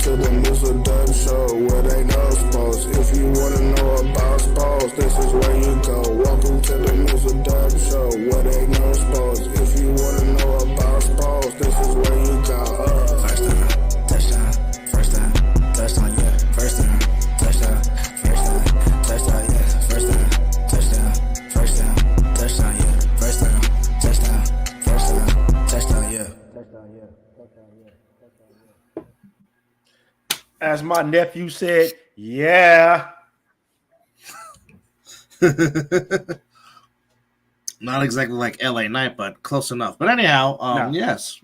to the Mizzle Dub Show where they know sports. If you wanna know about sports, this is where you go. Welcome to the Mizzle Dub Show where they know sports. If you wanna know about sports, this is where you go. First down, touchdown, first down, touchdown, yeah. First down, touchdown, first down, touchdown, yeah. First down, touchdown, first down, touchdown, yeah. First down, touchdown, first down, touchdown, yeah. Touchdown, yeah. As my nephew said, yeah. Not exactly like LA Knight, but close enough. But anyhow, No. yes.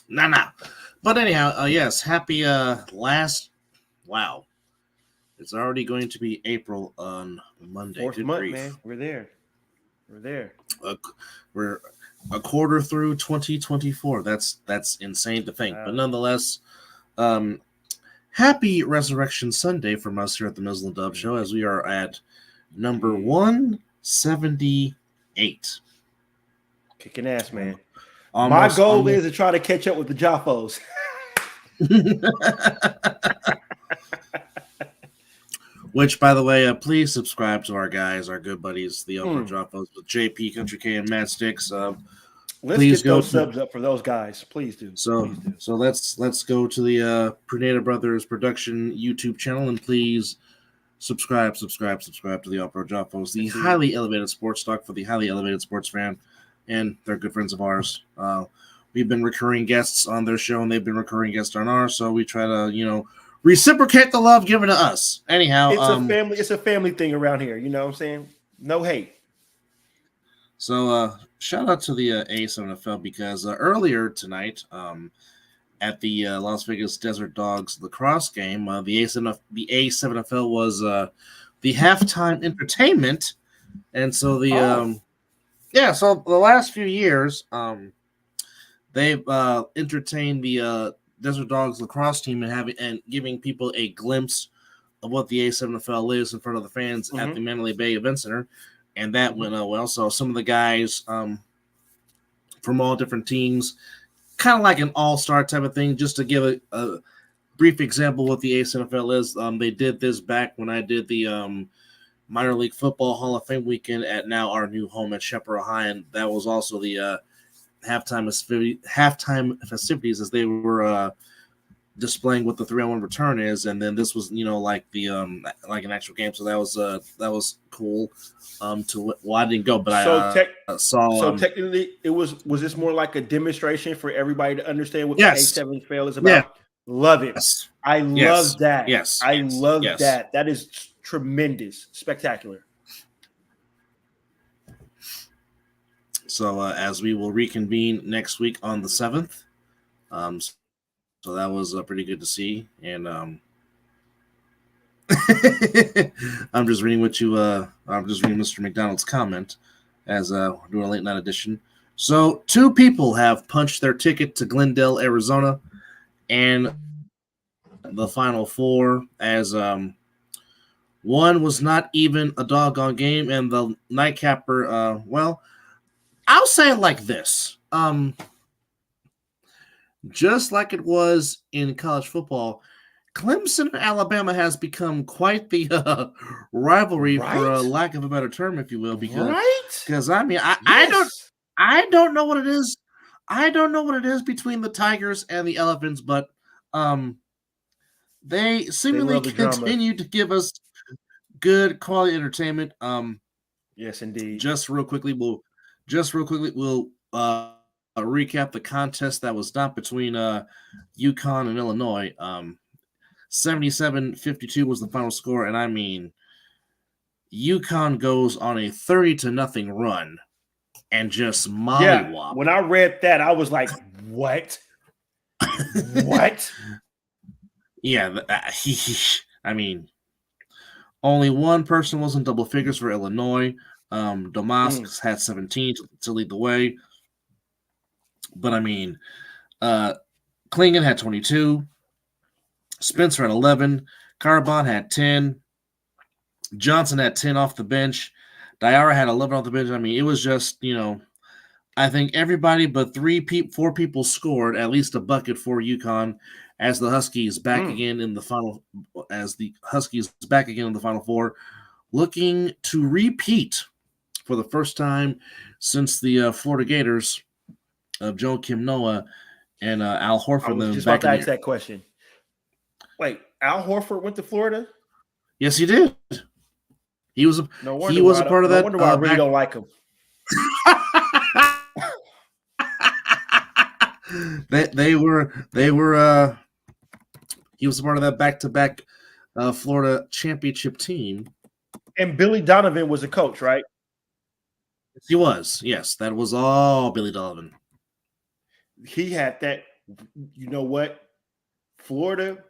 No. But anyhow, yes, happy wow. It's already going to be April on Monday. Fourth Good month, grief. man. We're there. We're a quarter through 2024. That's insane to think. But nonetheless, happy Resurrection Sunday from us here at the Mizzle and Dub Show, as we are at number 178. Kicking ass, man. Almost, my goal is to try to catch up with the Joffos. Which, by the way, please subscribe to our guys, our good buddies, the Upper Joffos with JP, Country K, and Matt Sticks. Let's get those subs up for those guys. Please do. So let's go to the Pernada Brothers Production YouTube channel and please subscribe to the All Pro Joffos, the highly elevated sports talk for the highly elevated sports fan, and they're good friends of ours. We've been recurring guests on their show, and they've been recurring guests on ours. So we try to reciprocate the love given to us. Anyhow, it's a family thing around here. You know what I'm saying? No hate. So shout out to the A7FL because earlier tonight at the Las Vegas Desert Dogs lacrosse game, the A7FL was the halftime entertainment, and so so the last few years they've entertained the Desert Dogs lacrosse team and giving people a glimpse of what the A7FL is in front of the fans at the Mandalay Bay Event Center. And that went well. So some of the guys from all different teams, kind of like an all-star type of thing, just to give a brief example of what the ASNFL is. They did this back when I did the Minor League Football Hall of Fame weekend at now our new home at Shepherd High, and that was also the halftime festivities as they were displaying what the 3-on-1 return is, and then this was like the like an actual game, so that was cool. I didn't go, but I saw. So technically, was this more like a demonstration for everybody to understand what the A7FL is about? Yeah. Love it. Yes. I love that. Yes, I love that. That is tremendous, spectacular. So as we will reconvene next week on the 7th, so that was pretty good to see, and I'm just reading Mr. McDonald's comment as we're doing a late night edition. So 2 people have punched their ticket to Glendale, Arizona, and the final 4 as one was not even a doggone game, and the nightcapper. Well, I'll say it like this. Just like it was in college football, Clemson and Alabama has become quite the rivalry, for lack of a better term, if you will. Because I mean, I don't know what it is. I don't know what it is between the Tigers and the Elephants, but they seemingly continue to give us good quality entertainment. Yes, indeed. Just real quickly, we'll recap the contest that was not between UConn and Illinois. 77-52 was the final score, and I mean, UConn goes on a 30-0 run and just mollywop. Yeah, when I read that, I was like, "What? What?" Yeah, I mean, only one person was in double figures for Illinois. Damascus had 17 to lead the way. But I mean, Klingon had 22. Spencer had 11. Carbon had 10. Johnson had 10 off the bench. Diarra had 11 off the bench. I mean, it was just, I think everybody but 4 people scored at least a bucket for UConn. as the Huskies back again in the final four, looking to repeat for the first time since the Florida Gators of Joakim Noah and Al Horford. I was just about to ask that question. Wait, Al Horford went to Florida? Yes, he did. He was a part of that. No wonder why I really don't like him. They were. He was a part of that back-to-back Florida championship team. And Billy Donovan was a coach, right? He was. Yes, that was all Billy Donovan. He had that. You know what? Florida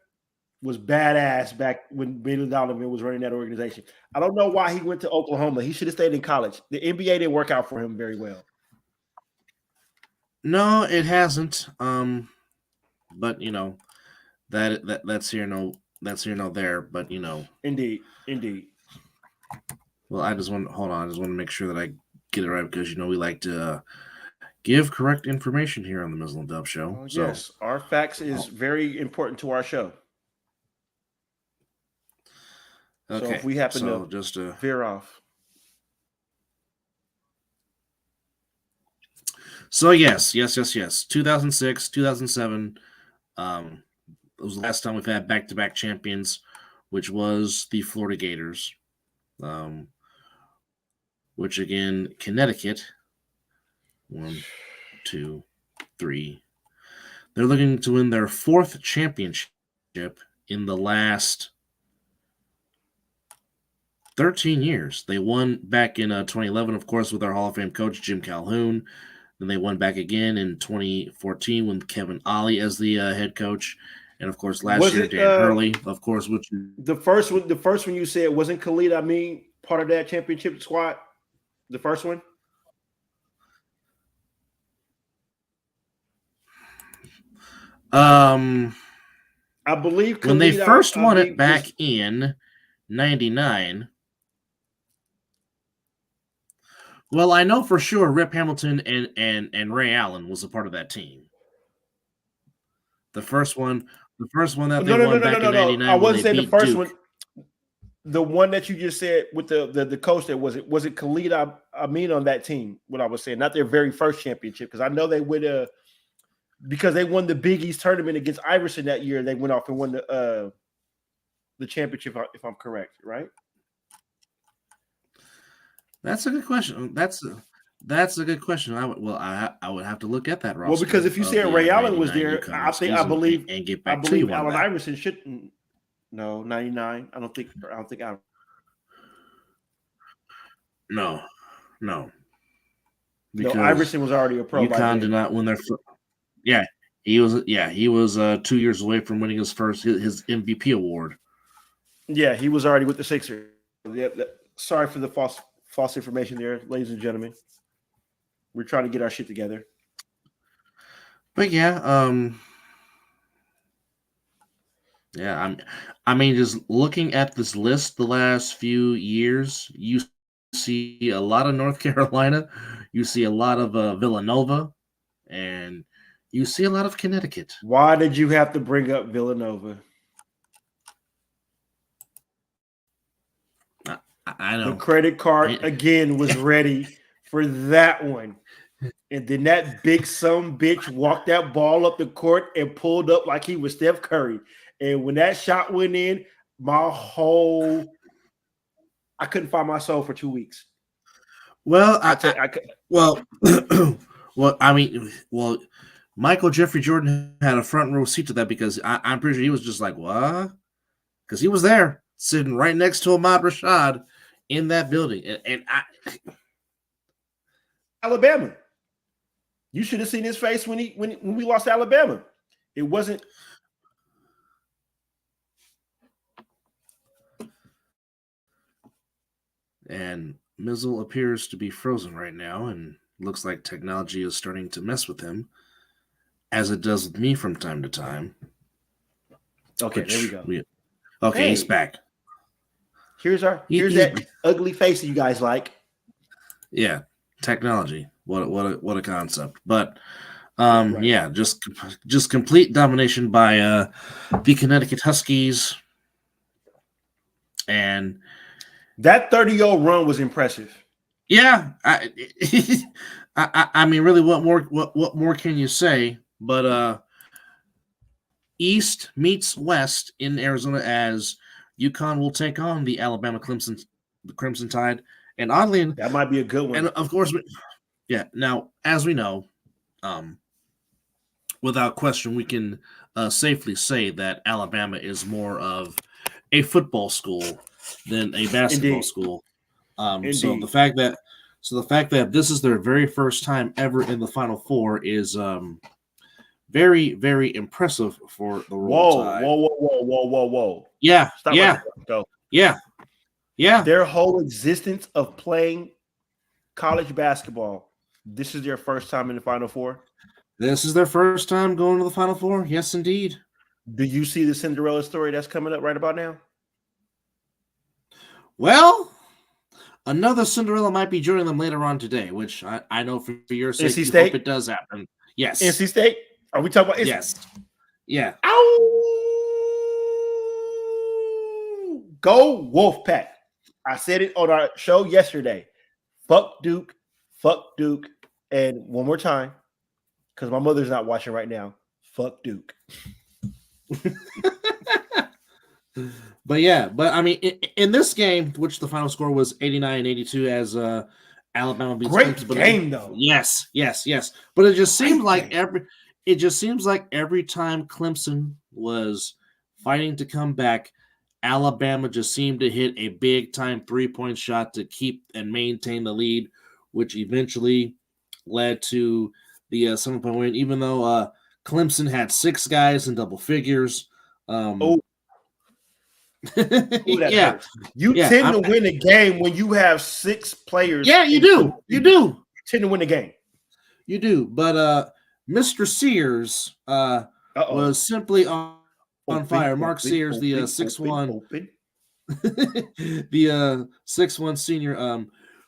was badass back when Billy Donovan was running that organization. I don't know why he went to Oklahoma. He should have stayed in college. The NBA didn't work out for him very well. No, it hasn't. But that's here no there. But Indeed. Well, I just want to make sure that I get it right because we like to give correct information here on the Mizzle and Dub Show. Yes, our facts is very important to our show. Okay. So if we happen to just veer off. So yes. 2006, 2007. It was the last time we've had back-to-back champions, which was the Florida Gators. Which again, Connecticut. 1, 2, 3. They're looking to win their 4th championship in the last 13 years. They won back in 2011, of course, with our Hall of Fame coach, Jim Calhoun. Then they won back again in 2014 with Kevin Ollie as the head coach. And, of course, last year, Dan Hurley, of course. The first one you said, wasn't Khalid Amin part of that championship squad? The first one? I believe when they first won it back in 99. Well, I know for sure Rip Hamilton and Ray Allen was a part of that team. The first one that they won back in 99. I wasn't saying the first one. The one that you just said with the coach that was it Khalid Amin on that team? What I was saying, not their very first championship, because I know they would because they won the Big East tournament against Iverson that year. They went off and won the championship, if I'm correct, right? That's a good question. That's a good question. I would have to look at that roster. Well, because if you said Ray Allen was there, I believe Allen Iverson shouldn't. No, 99. I don't think Allen. No. Because no, Iverson was already a pro. UConn did not win their first. Yeah, he was 2 years away from winning his MVP award. Yeah, he was already with the Sixers. Yeah, sorry for the false information there, ladies and gentlemen. We're trying to get our shit together. But yeah, I mean, just looking at this list the last few years, you see a lot of North Carolina, you see a lot of Villanova, and you see a lot of Connecticut. Why did you have to bring up Villanova? I know. The credit card again was ready for that one. And then that big son bitch walked that ball up the court and pulled up like he was Steph Curry. And when that shot went in, I couldn't find my soul for 2 weeks. Well, Michael Jeffrey Jordan had a front row seat to that because I'm pretty sure he was just like, what? Because he was there sitting right next to Ahmad Rashad in that building. And Alabama. You should have seen his face when we lost to Alabama. It wasn't. And Mizzle appears to be frozen right now, and looks like technology is starting to mess with him, as it does with me from time to time. Okay, there we go. Okay, he's back. Here's that ugly face that you guys like. Yeah, technology. What a concept. But Right. Yeah, just complete domination by the Connecticut Huskies, and That 30-0 run was impressive. yeah, I mean, really, what more can you say? But East meets West in Arizona as UConn will take on the Crimson Tide, and oddly, That might be a good one. and of course, yeah. Now, as we know, without question, we can safely say that Alabama is more of a football school than a basketball Indeed. school. So Indeed. the fact that this is their very first time ever in the Final Four is very, very impressive for the Roll Tide. Whoa. Yeah, Stop yeah, right there. Go. yeah. Their whole existence of playing college basketball, this is their first time in the Final Four. This is their first time going to the Final Four. Yes, indeed. Do you see the Cinderella story that's coming up right about now? Well, another Cinderella might be joining them later on today, which I know for your sake, NC you State? hope it does happen. Yes. NC State? Are we talking about? Yes. Yeah. Ow! Go Wolfpack. I said it on our show yesterday. Fuck Duke. And one more time, because my mother's not watching right now. Fuck Duke. But I mean, in this game, which the final score was 89-82 as Alabama beats Great Clemson. game, though. Yes. But it just seemed like every time Clemson was fighting to come back, Alabama just seemed to hit a big time 3-point shot to keep and maintain the lead, which eventually led to the 7-point win. Even though Clemson had 6 guys in double figures. Yeah. You tend to win a game when you have 6 players. Yeah, you do. You tend to win the game. You do. But Mr. Sears was simply on fire. Mark Sears, the 6'1", the 6'1" senior,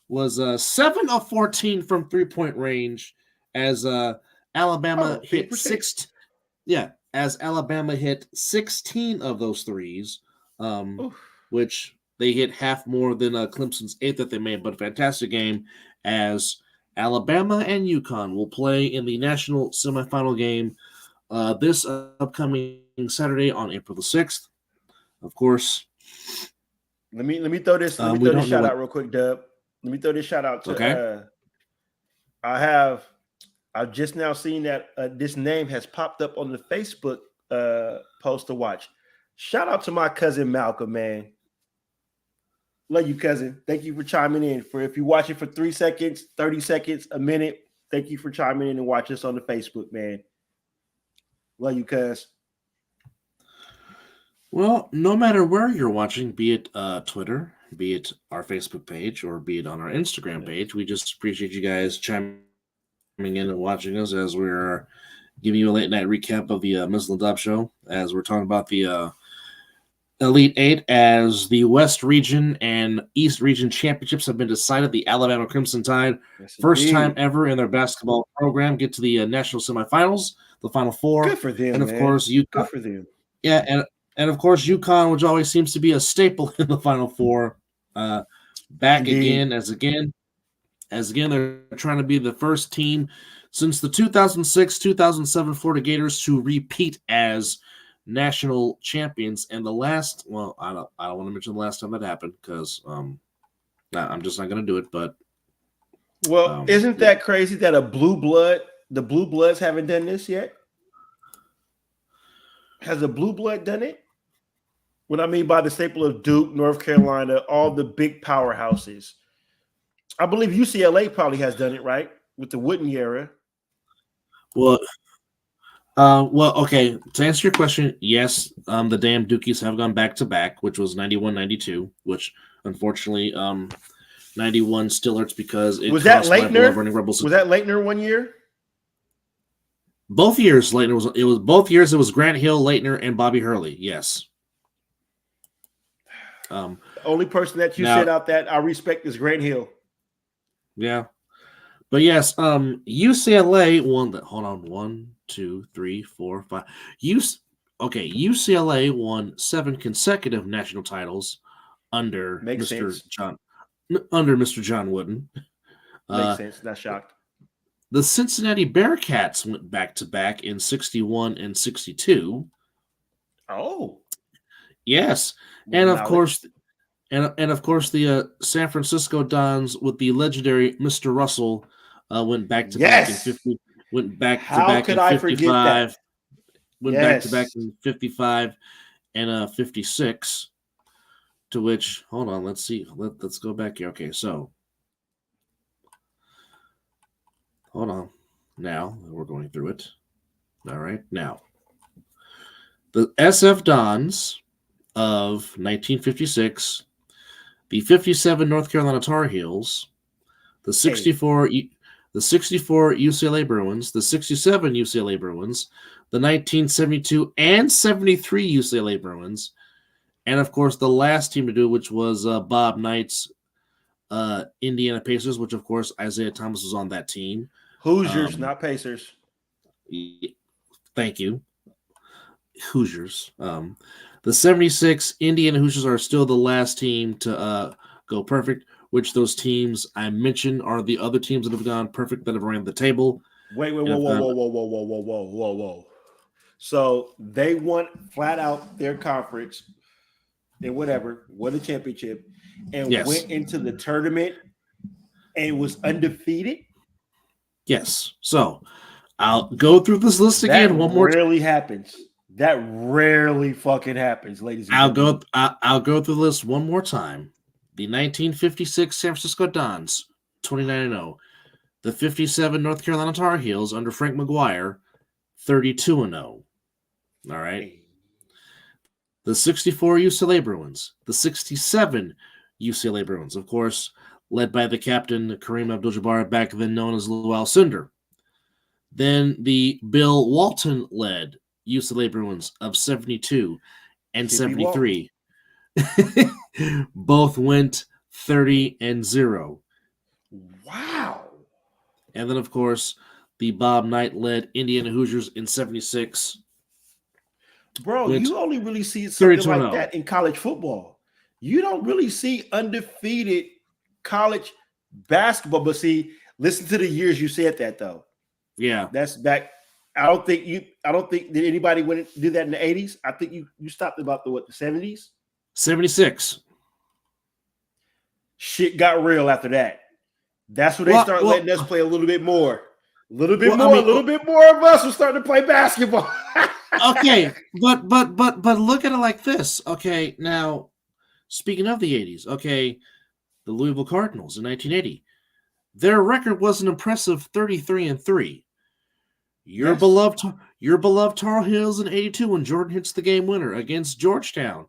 was 7 of 14 from 3-point range as Alabama hit 6. Yeah, as Alabama hit 16 of those threes. Which they hit half more than Clemson's 8 that they made, but a fantastic game as Alabama and UConn will play in the national semifinal game this upcoming Saturday on April the 6th. Of course. Let me throw this. Let me throw this shout out real quick, Dub. Let me throw this shout out to. Okay. I've just now seen that this name has popped up on the Facebook post to watch. Shout out to my cousin Malcolm, man. Love you, cousin. Thank you for chiming in. If you watch it for 3 seconds, 30 seconds, a minute, thank you for chiming in and watch us on the Facebook, man. Love you, cuz. Well, no matter where you're watching, be it Twitter, be it our Facebook page, or be it on our Instagram page, we just appreciate you guys chiming in and watching us as we're giving you a late night recap of the Mizzle and Dub show, as we're talking about the Elite Eight, as the West Region and East Region championships have been decided. The Alabama Crimson Tide, first time ever in their basketball program, get to the national semifinals, the Final Four. Good for them, and of course, UConn. Good for them. Yeah, and of course, UConn, which always seems to be a staple in the Final Four, back again, they're trying to be the first team since the 2006-2007 Florida Gators to repeat as national champions. And the last, well, I don't want to mention the last time that happened because I'm just not going to do it. But isn't that crazy that the Blue Bloods haven't done this yet? Has the Blue Blood done it? What I mean by the staple of Duke, North Carolina, all the big powerhouses. I believe UCLA probably has done it, right? With the Wooden era. Well, okay. To answer your question, yes, the damn Dukies have gone back to back, which was 91-92, which unfortunately 91 still hurts because it was that Leitner? Was that Leitner one year? Both years, Leitner was. It was both years. It was Grant Hill, Leitner, and Bobby Hurley. Yes. The only person that you said out that I respect is Grant Hill. Yeah, But yes, UCLA won the. Hold on, 1, 2, 3, 4, 5. UCLA won 7 consecutive national titles under Makes Mr. sense. John Wooden. Makes sense. Not shocked. The Cincinnati Bearcats went back to back in 61 and 62. Oh, Yes, more and of knowledge. course, the San Francisco Dons with the legendary Mr. Russell went back to back in Yes. 50. Went back to How back could in I forget that? 55. Went back to back Yes. in 55 and 56. To which, hold on, let's see. Let's go back here. Okay, so hold on. Now we're going through it. All right, now the SF Dons of 1956, the 57 North Carolina Tar Heels, the 64 UCLA Bruins, the 67 UCLA Bruins, the 1972 and 73 UCLA Bruins, and of course the last team to do it, which was Bob Knight's Indiana Pacers, which of course Isaiah Thomas was on that team. Hoosiers, not Pacers. Thank you. Hoosiers. The 76 Indiana Hoosiers are still the last team to go perfect, which those teams I mentioned are the other teams that have gone perfect that have ran the table. Wait, whoa. So they won flat out their conference and whatever, won the championship, and went into the tournament and was undefeated. Yes. So I'll go through this list again one more time. That rarely happens. That rarely fucking happens, ladies and gentlemen. I'll go through the list one more time. The 1956 San Francisco Dons, 29-0. The 57 North Carolina Tar Heels under Frank McGuire, 32-0. All right. The 64 UCLA Bruins, the 67 UCLA Bruins, of course, led by the captain Kareem Abdul-Jabbar, back then known as Lou Alcindor. Then the Bill Walton-led UCLA Bruins of 72 and 73. Both went 30-0. Wow. And then, of course, the Bob Knight-led Indiana Hoosiers in 76. Bro, you only really see something like that in college football. You don't really see undefeated college basketball. But see, listen to the years you said that, though. Yeah. That's back. I don't think did anybody do that in the 80s? I think you stopped about the 70s? 76. Shit got real after that. That's when they started letting us play a little bit more. A little bit more of us were starting to play basketball. Okay, but look at it like this. Okay, now speaking of the 80s, okay, the Louisville Cardinals in 1980, their record was an impressive 33-3. Your beloved Tar Heels in 82 when Jordan hits the game winner against Georgetown.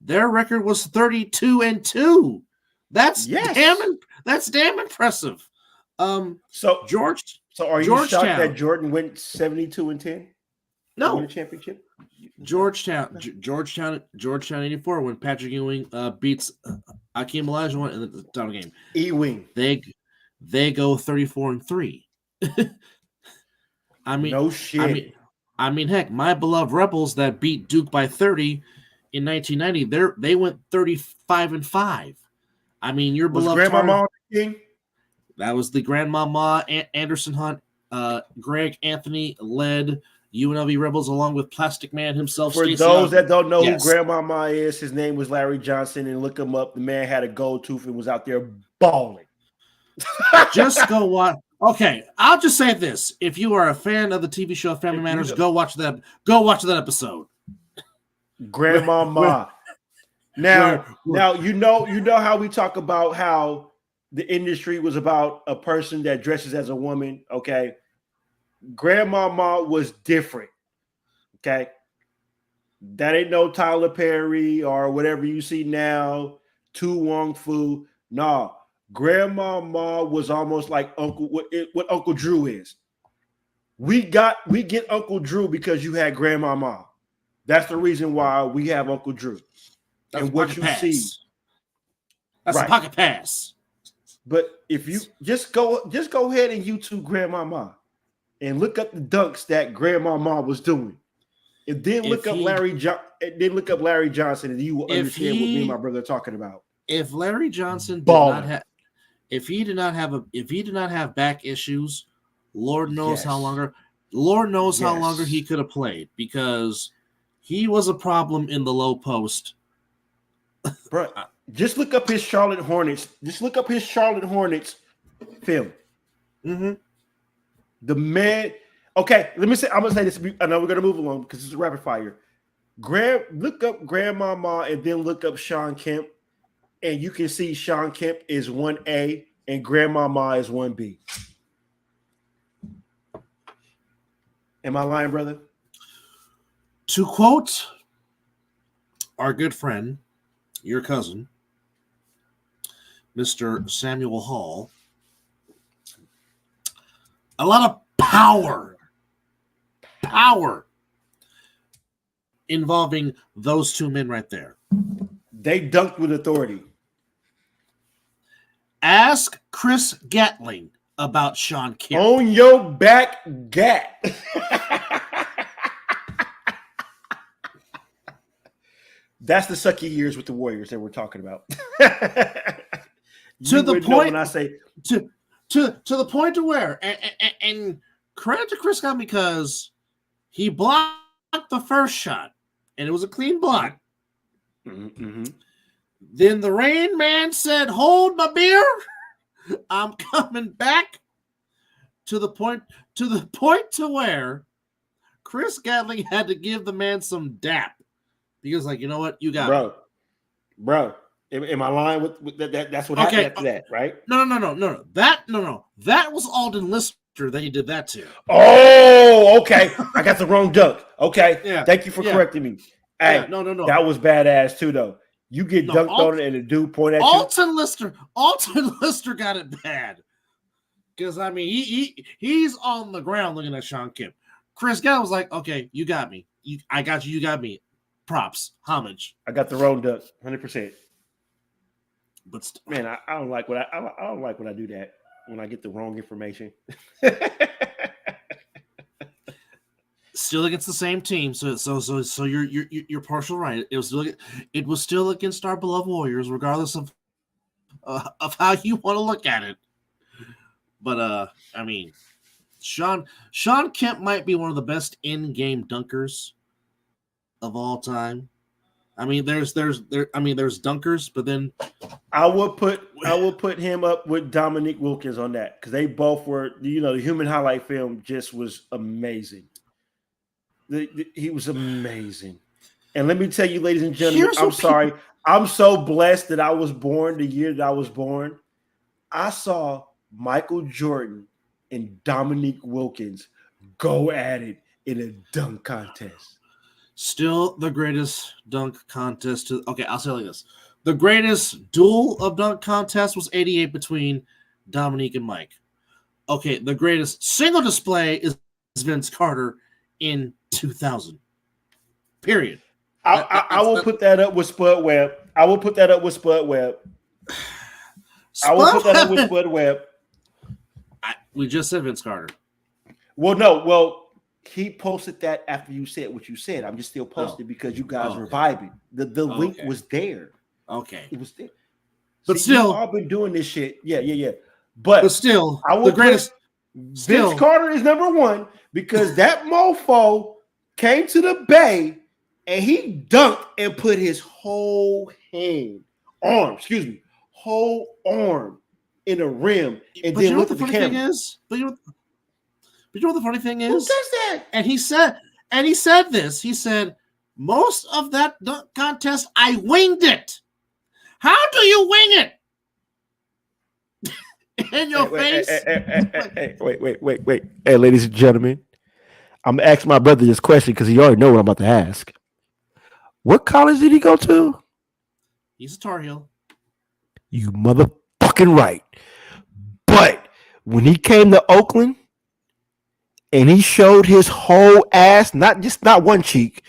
Their record was 32-2. That's damn impressive. So are you shocked that Jordan went 72-10? No, win a championship. Georgetown 84 when Patrick Ewing beats Akeem Olajuwon in the title game. Ewing. They go 34-3. I mean, no shit. I mean, heck, my beloved Rebels that beat Duke by 30 in 1990, they went 35-5. I mean, your beloved Grandmama King. That was the Grandmama Anderson Hunt, Greg Anthony led UNLV Rebels along with Plastic Man himself. For those that don't know who Grandmama is, his name was Larry Johnson, and look him up. The man had a gold tooth and was out there balling. Just go watch. Okay, I'll just say this: if you are a fan of the TV show Family Matters, go watch that. Go watch that episode. Grandmama. Now you know how we talk about how the industry was about a person that dresses as a woman. Okay, Grandmama was different. Okay, that ain't no Tyler Perry or whatever you see now. Tu Wong Fu. Nah, Grandmama was almost like what Uncle Drew is. We get Uncle Drew because you had Grandmama. That's the reason why we have Uncle Drew. That's and what you see. That's a pocket pass. But if you just go ahead and YouTube Grandmama and look up the dunks that Grandmama was doing, and then look up Larry Johnson, and you will understand what me and my brother are talking about. If Larry Johnson did not have, if he did not have back issues, Lord knows how longer he could have played, because he was a problem in the low post. Bro, just look up his Charlotte Hornets. Just look up his Charlotte Hornets film. Mm-hmm. The man. Okay, let me say. I'm gonna say this. I know we're gonna move along because it's a rapid fire. Look up Grandmama and then look up Sean Kemp, and you can see Sean Kemp is 1A and Grandmama is 1B. Am I lying, brother? To quote our good friend, your cousin, Mr. Samuel Hall, a lot of power involving those two men right there. They dunked with authority. Ask Chris Gatling about Sean Kemp. On your back, Gat. That's the sucky years with the Warriors that we're talking about. To the point when I say to the point to where and credit to Chris Gatling, because he blocked the first shot and it was a clean block. Mm-hmm. Then the Rain Man said, "Hold my beer, I'm coming back." To the point to where Chris Gatling had to give the man some dap, because, like, you know what, you got me. Bro. Am I lying with that? That's what happened after that, right? No. That was Alden Lister that he did that to. Oh, okay. I got the wrong dunk. Okay. Yeah. Thank you for correcting me. Hey, yeah, no. That was badass too, though. You get dunked on it and the dude point at you. Alden Lister got it bad. Because, I mean, he's on the ground looking at Sean Kemp. Chris Gatling was like, "Okay, you got me. I got you. You got me. Props, homage." I got the wrong dunk, 100%. But man, I don't like when I don't like when I do that, when I get the wrong information. Still against the same team, so you're partial right. It was still against our beloved Warriors, regardless of how you want to look at it. But I mean, Sean Kemp might be one of the best in-game dunkers of all time. I mean, there's dunkers, but then I will put him up with Dominique Wilkins on that, because they both were, the human highlight film just was amazing. He was amazing. And let me tell you, ladies and gentlemen, sorry. I'm so blessed that I was born the year that I was born. I saw Michael Jordan and Dominique Wilkins go at it in a dunk contest. Still the greatest dunk contest. Okay, I'll say it like this. The greatest duel of dunk contest was 88 between Dominique and Mike. Okay, the greatest single display is Vince Carter in 2000. Period. I will put that up with Spud Webb. We just said Vince Carter. Well, he posted that after you said what you said. I'm just still posted because you guys were vibing. The link was there. Okay. It was there. But still, you've all been doing this shit. Yeah. But still, the greatest. Vince Carter is number one, because that mofo came to the Bay and he dunked and put his whole arm in a rim, and then looked at the camera. But you know what the funny thing is? Who says that? And he said this. He said, "Most of that dunk contest, I winged it." How do you wing it? In your face? Wait. Hey, ladies and gentlemen, I'm gonna ask my brother this question because he already know what I'm about to ask. What college did he go to? He's a Tar Heel. You motherfucking right. But when he came to Oakland and he showed his whole ass, not one cheek,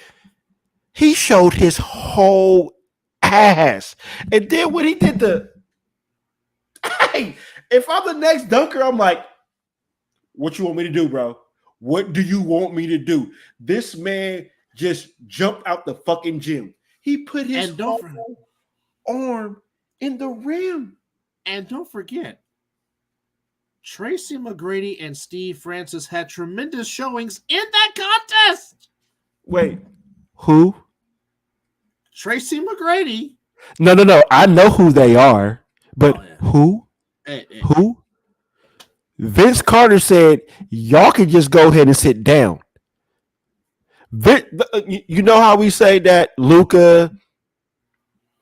he showed his whole ass. And then when he did If I'm the next dunker, I'm like, what you want me to do, bro? What do you want me to do? This man just jumped out the fucking gym. He put his whole arm in the rim. And don't forget, Tracy McGrady and Steve Francis had tremendous showings in that contest. Wait, who? Tracy McGrady. No. I know who they are, but who? Who? Vince Carter said, y'all can just go ahead and sit down. You know how we say that Luka,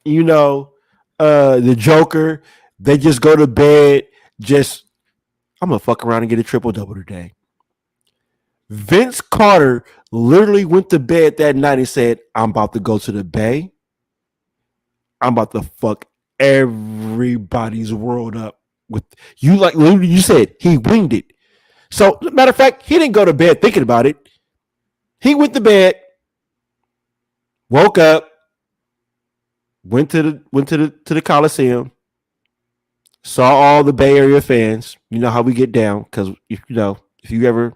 the Joker, they just go to bed, I'm going to fuck around and get a triple-double today. Vince Carter literally went to bed that night and said, I'm about to go to the Bay. I'm about to fuck everybody's world up. With you, like literally you said, he winged it. So, matter of fact, he didn't go to bed thinking about it. He went to bed, woke up, went to the Coliseum, saw all the Bay Area fans. You know how we get down, because if you ever,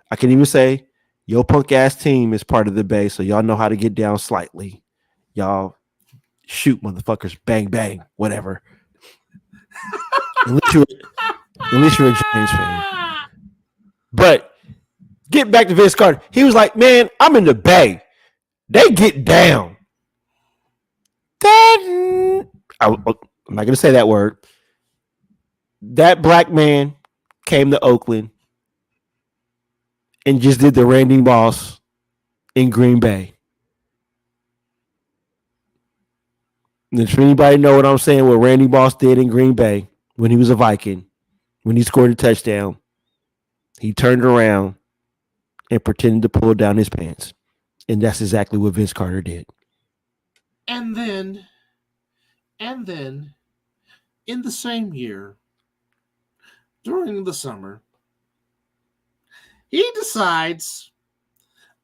I can even say your punk ass team is part of the Bay, so y'all know how to get down slightly. Y'all shoot motherfuckers, bang bang, whatever. Unless you're a Giants fan. But get back to Vince Carter. He was like, man, I'm in the Bay. They get down. I'm not going to say that word. That black man came to Oakland and just did the Randy Moss in Green Bay. And if anybody know what I'm saying, what Randy Moss did in Green Bay when he was a Viking, when he scored a touchdown, he turned around and pretended to pull down his pants. And that's exactly what Vince Carter did. And then, in the same year, during the summer, he decides,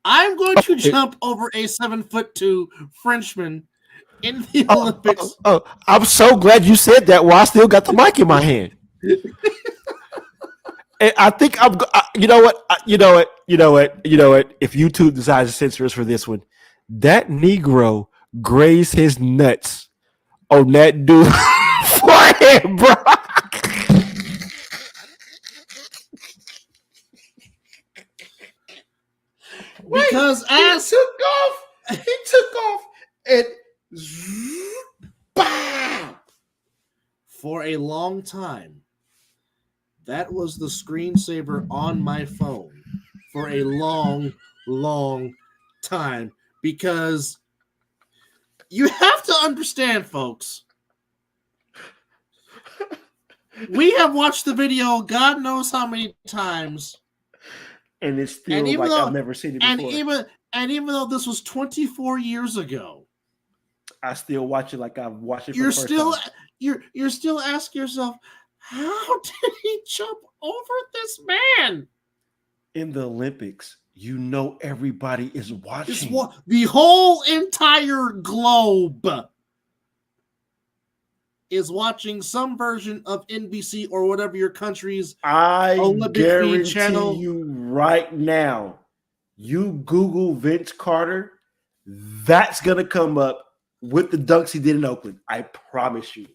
I'm going to jump over a 7'2" Frenchman in the Olympics. I'm so glad you said that while I still got the mic in my hand. And I think you know what? If YouTube decides to censor us for this one, that Negro grazed his nuts on that dude's forehead, bro. Because he took off and bam! For a long time, that was the screensaver on my phone for a long, long time. Because you have to understand, folks. We have watched the video God knows how many times. And it's still like I've never seen it before. And even though this was 24 years ago, I still watch it like I've watched it for the first time. You're still asking yourself, how did he jump over this man? In the Olympics, everybody is watching. The whole entire globe is watching some version of NBC or whatever your country's Olympic guarantee channel. You right now, you Google Vince Carter, that's gonna come up with the dunks he did in Oakland. I promise you.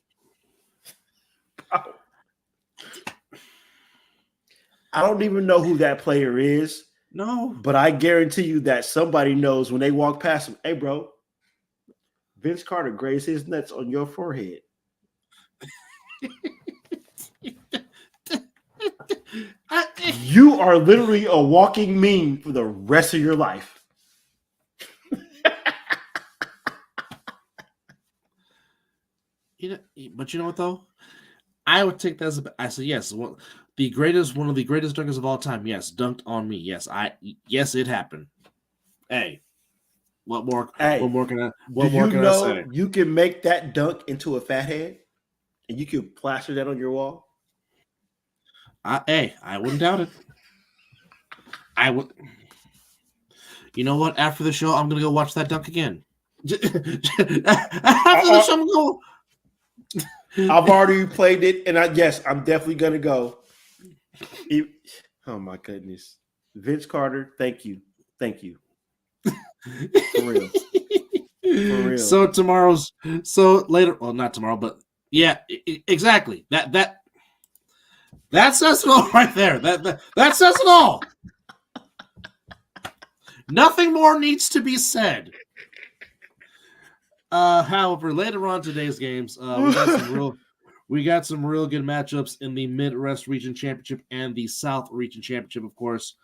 I don't even know who that player is. No. But I guarantee you that somebody knows when they walk past him, hey, bro, Vince Carter grazed his nuts on your forehead. You are literally a walking meme for the rest of your life. But you know what though? I would take that as I said yes. One of the greatest dunkers of all time. Yes, dunked on me. Yes, it happened. Hey, what more can I say? You can make that dunk into a fat head, and you can plaster that on your wall. I wouldn't doubt it. I would. You know what? After the show, I'm gonna go watch that dunk again. After the show, I'm gonna go. I've already played it, and I'm definitely gonna go. Oh my goodness, Vince Carter, thank you. For real. For real. So later, well, not tomorrow, but yeah, exactly. That says it all right there. That says it all. Nothing more needs to be said. However, later on today's games, we got some real good matchups in the Midwest Region Championship and the South Region Championship, of course.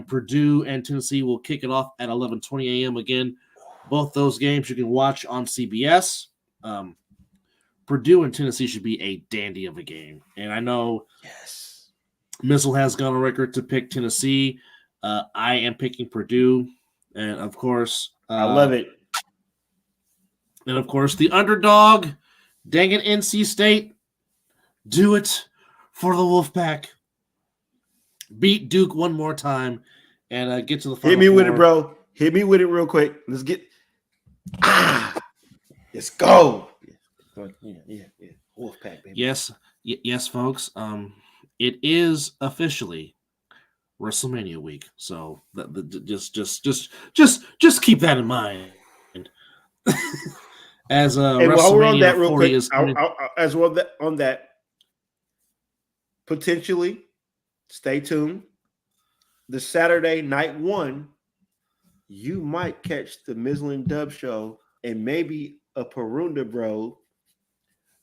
Purdue and Tennessee will kick it off at 11:20 a.m. again. Both those games you can watch on CBS. Purdue and Tennessee should be a dandy of a game. And I know Mizzle has gone on record to pick Tennessee. I am picking Purdue. And, of course... I love it. And, of course, the underdog, dang it, NC State, do it for the Wolfpack. Beat Duke one more time and get to the final Hit me four. with it, bro. Hit me with it real quick. Let's get. Let's go. Yeah. Wolfpack, baby. Yes, folks. It is officially WrestleMania week, so just keep that in mind. As and while we're on that, real quick, is on that, potentially, stay tuned. The Saturday night one, you might catch the Mizzle and Dub show and maybe a Perunda Bro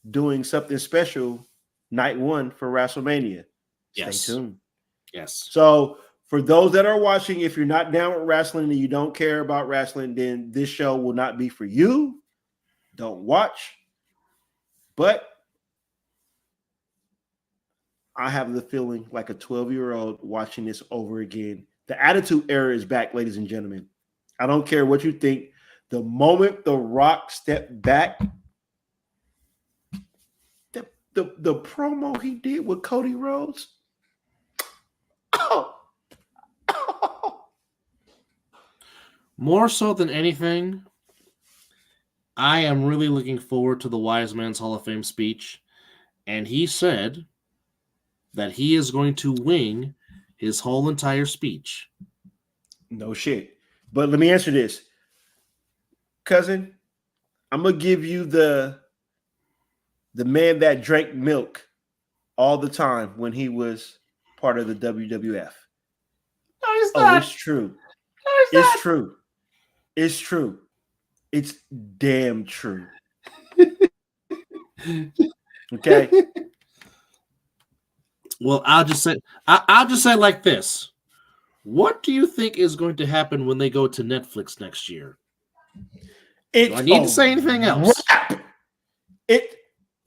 doing something special night one for WrestleMania. Stay tuned. Yes. So for those that are watching, if you're not down with wrestling and you don't care about wrestling, then this show will not be for you. Don't watch. But I have the feeling like a 12-year-old watching this over again. The Attitude Era is back, ladies and gentlemen. I don't care what you think. The moment The Rock stepped back, the promo he did with Cody Rhodes. More so than anything, I am really looking forward to the Wise Man's Hall of Fame speech. And he said that he is going to wing his whole entire speech. No shit. But let me answer this. Cousin, I'm going to give you the man that drank milk all the time when he was part of the WWF. No, he's not. It's true. No, it's true. It's true. It's damn true. Okay. Well, I'll just say like this. What do you think is going to happen when they go to Netflix next year? Do I need to say anything else?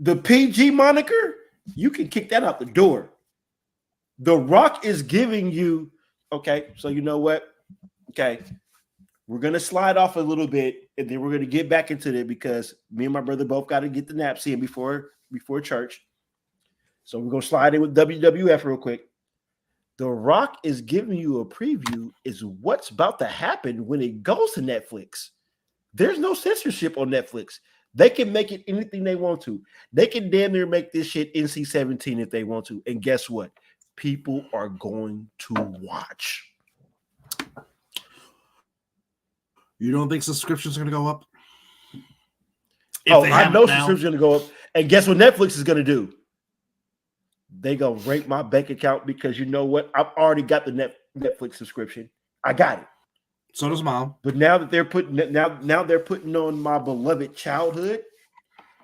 The PG moniker, you can kick that out the door. The Rock is giving you, okay, so you know what? Okay, we're going to slide off a little bit, and then we're going to get back into it because me and my brother both got to get the naps in before church. So we're going to slide in with WWF real quick. The Rock is giving you a preview is what's about to happen when it goes to Netflix. There's no censorship on Netflix. They can make it anything they want to. They can damn near make this shit NC-17 if they want to. And guess what? People are going to watch. You don't think subscriptions are going to go up? I know subscriptions are going to go up. And guess what Netflix is going to do? They going to rape my bank account because you know what? I've already got the Netflix subscription. I got it. So does Mom. But now that they're putting on my beloved childhood,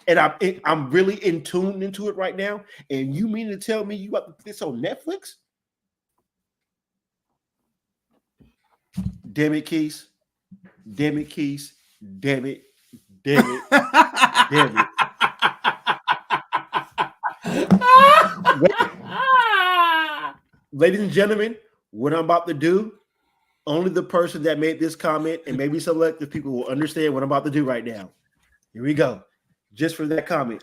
and I'm really in tune into it right now. And you mean to tell me you got to put this on Netflix? Damn it, Keys. Damn it, Keys. Damn it. Damn it. Damn it. Ladies and gentlemen, what I'm about to do, only the person that made this comment and maybe selective people will understand what I'm about to do right now. Here we go. Just for that comment.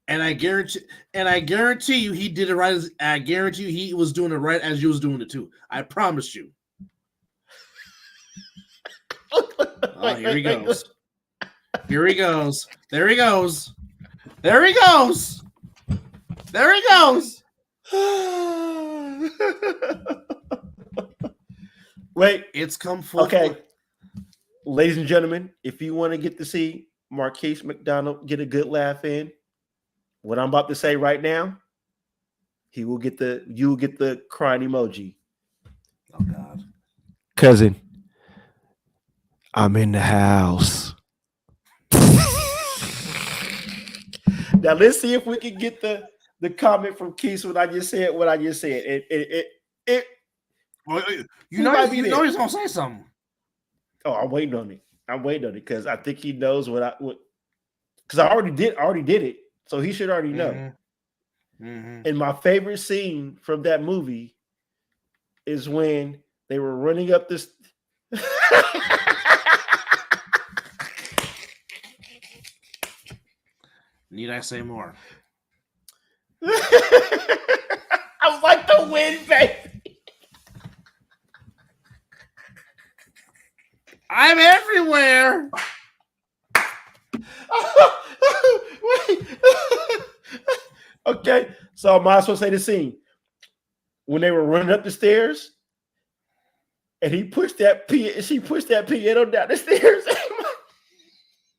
And I guarantee you he did it right. I guarantee you he was doing it right as you was doing it too. I promise you. Oh, here he goes. Here he goes. There he goes. There he goes. There he goes. Wait, It's come full. okay. Ladies and gentlemen, if you want to get to see Marquise McDonald get a good laugh in, what I'm about to say right now, you will get the crying emoji. Oh God. Cousin, I'm in the house. Now let's see if we can get the comment from Keith what I just said. You know he's gonna say something. Oh, I'm waiting on it because I think he knows because I already did it, so he should already know. Mm-hmm. Mm-hmm. And my favorite scene from that movie is when they were running up this. Need I say more? I was like the wind, baby. I'm everywhere. Wait. Okay, so I might as well say the scene when they were running up the stairs, and she pushed that piano down the stairs.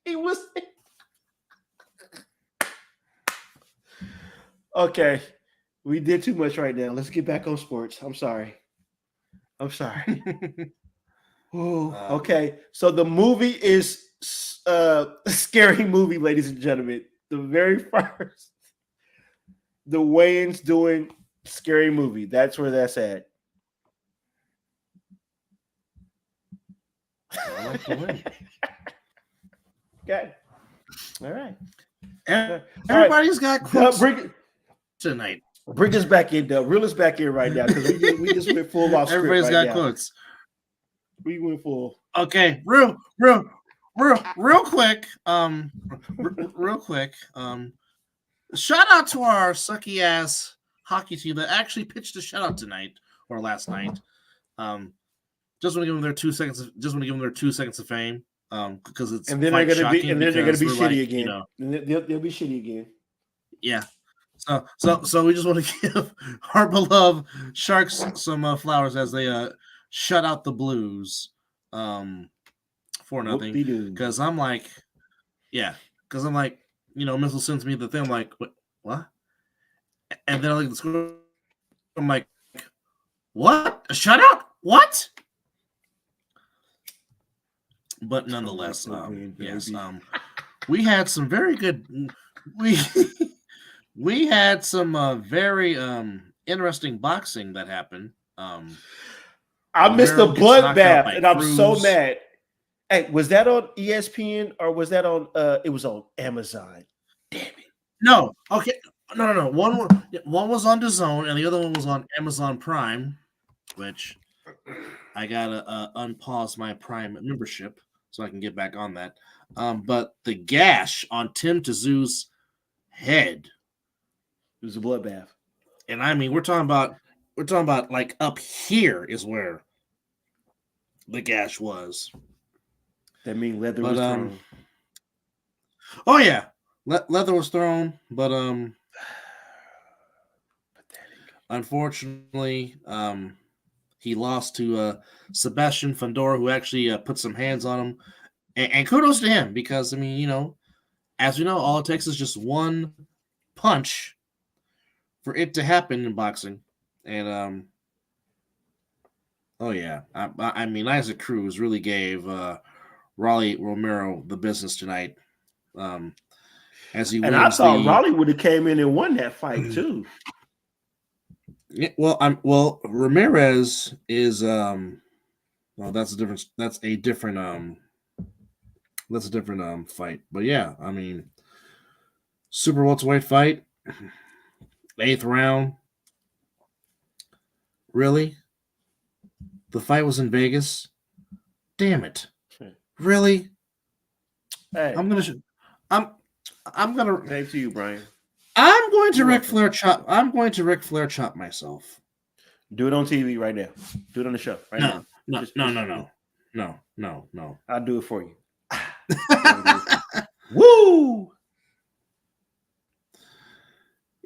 He was okay. We did too much right now. Let's get back on sports. I'm sorry. Ooh, okay, so the movie is a scary movie, ladies and gentlemen. The very first, the Wayans doing scary movie. That's where that's at. I like the win. Okay, all right. Everybody's got quotes tonight. Bring us back in, Dub. Reel us back in right now because we just went full off script. Everybody's got now. quotes. We went full. Okay, real quick. Real quick. Shout out to our sucky ass hockey team that actually pitched a shutout tonight or last night. Just want to give them their 2 seconds. Just want to give them their 2 seconds of fame. Because it's and then they're gonna be shitty like, again. You know, they'll be shitty again. Yeah. So we just want to give our beloved Sharks some flowers as they shut out the Blues 4-0. Because I'm like, Mizzle sends me the thing. I'm like, what? And then I look at the score. I'm like, what? A shutout? What? But nonetheless, we had some very good. We had some very interesting boxing that happened. I missed the bloodbath, and I'm so mad. Hey, was that on ESPN or was that on? It was on Amazon. Damn it! No, okay, no. One was on DAZN, and the other one was on Amazon Prime, which I gotta unpause my Prime membership so I can get back on that. But the gash on Tim Tszew's head. It was a bloodbath. And I mean, we're talking about like up here is where the gash was. That means leather was thrown. Oh yeah, leather was thrown, but unfortunately, he lost to Sebastian Fundora, who actually put some hands on him, and kudos to him because I mean, as we know, all it takes is just one punch for it to happen in boxing. And I mean, Isaac Cruz really gave Raleigh Romero the business tonight. As he and I thought Raleigh would have came in and won that fight too. Yeah, well, Ramirez is that's a different fight. But yeah, I mean, super welterweight fight. 8th round. Really? The fight was in Vegas? Damn it. Really? Hey. I'm gonna Thanks to you, Brian. I'm going to Ric Flair chop myself. Do it on TV right now. Do it on the show right now. No. No. I'll do it for you. Woo!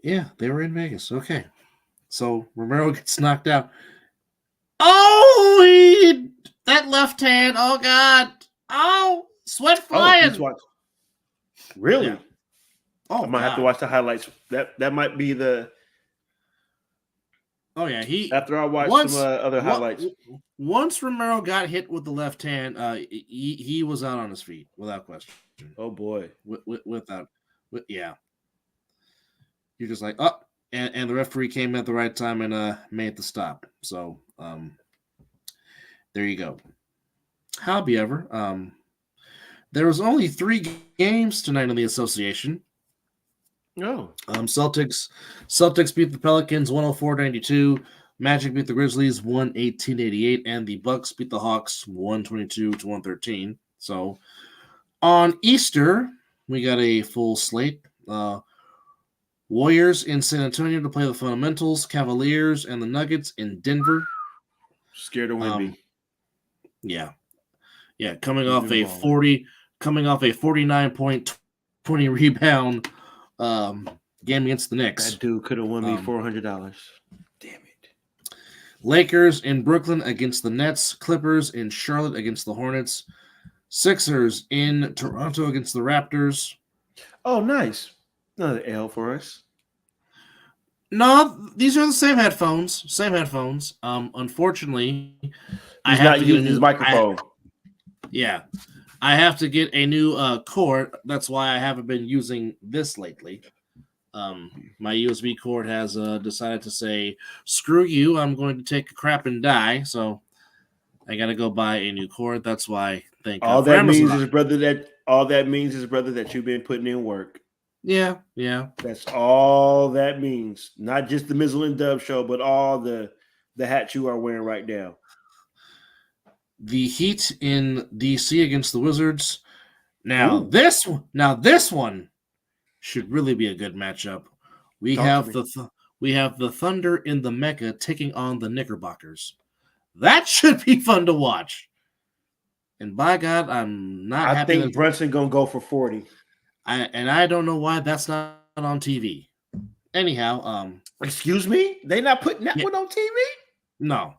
Yeah, they were in Vegas. Okay. So Romero gets knocked out. Oh, that left hand. Oh, God. Oh, sweat flying. Really? Yeah. Oh, I might have to watch the highlights. That might be the. Oh, yeah. After I watch some other highlights. Once Romero got hit with the left hand, he was out on his feet without question. Oh, boy. Yeah. You're just like, oh, and the referee came at the right time and made the stop. So, there you go. However, there was only 3 games tonight in the association. No. Celtics beat the Pelicans 104-92. Magic beat the Grizzlies 118-88, and the Bucks beat the Hawks 122-113. So on Easter, we got a full slate. Warriors in San Antonio to play the Fundamentals. Cavaliers and the Nuggets in Denver. Scared of Wemby. Yeah. Coming off a 49-point, 20 rebound game against the Knicks. That dude could have won me $400. Damn it. Lakers in Brooklyn against the Nets. Clippers in Charlotte against the Hornets. Sixers in Toronto against the Raptors. Oh, nice. Another L for us. No, these are the same headphones. Unfortunately, I have not to using his microphone. I have to get a new cord. That's why I haven't been using this lately. My USB cord has decided to say, screw you, I'm going to take a crap and die. So I got to go buy a new cord. That's why all that means is, brother, that you've been putting in work. Yeah. That's all that means. Not just the Mizzle and Dub show, but all the hat you are wearing right now. The Heat in DC against the Wizards. Now this one should really be a good matchup. We have the Thunder in the Mecca taking on the Knickerbockers. That should be fun to watch. And by God, I'm not happy. I think Brunson gonna go for 40. I don't know why that's not on TV. Anyhow, excuse me? They not putting that one on TV? No.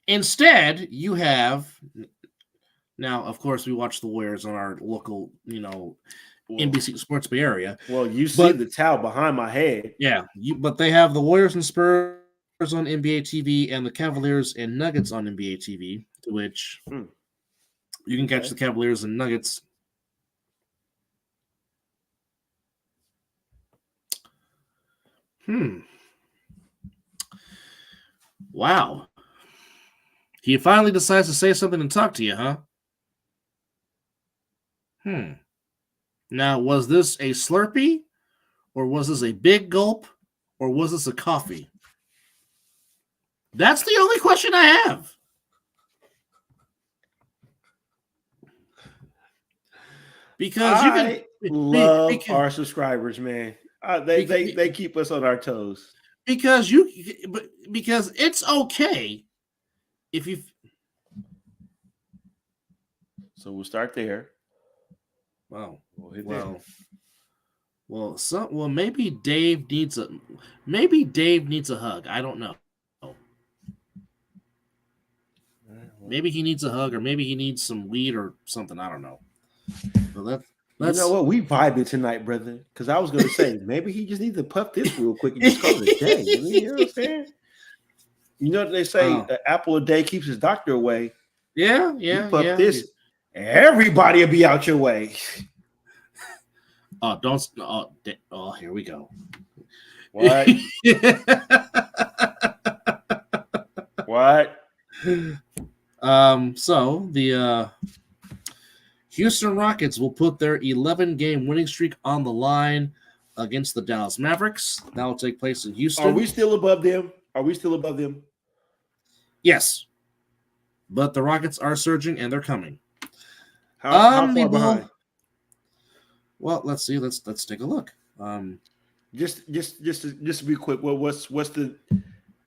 Instead, you have now, of course, we watch the Warriors on our local, NBC Sports Bay area. Well, you see the towel behind my head. Yeah, but they have the Warriors and Spurs on NBA TV and the Cavaliers and Nuggets on NBA TV, which you can catch the Cavaliers and Nuggets. Wow. He finally decides to say something and talk to you, huh? Now, was this a Slurpee? Or was this a big gulp? Or was this a coffee? That's the only question I have. Because I love our subscribers, man. They keep us on our toes. Because it's okay if you. So we'll start there. Wow. Maybe Dave needs a hug. I don't know. Maybe he needs a hug, or maybe he needs some weed or something. I don't know. But let's. You know what? We vibing tonight, brother. Because I was going to say maybe he just needs to puff this real quick and just call it a day. You know what I'm saying? You know what they say? An apple a day keeps his doctor away. Yeah. You puff this, everybody will be out your way. Oh, don't. Oh, here we go. What? What? So the Houston Rockets will put their 11-game winning streak on the line against the Dallas Mavericks. That will take place in Houston. Are we still above them? Yes. But the Rockets are surging and they're coming. How far behind? Well, let's see. Let's take a look. Just to be quick. What's the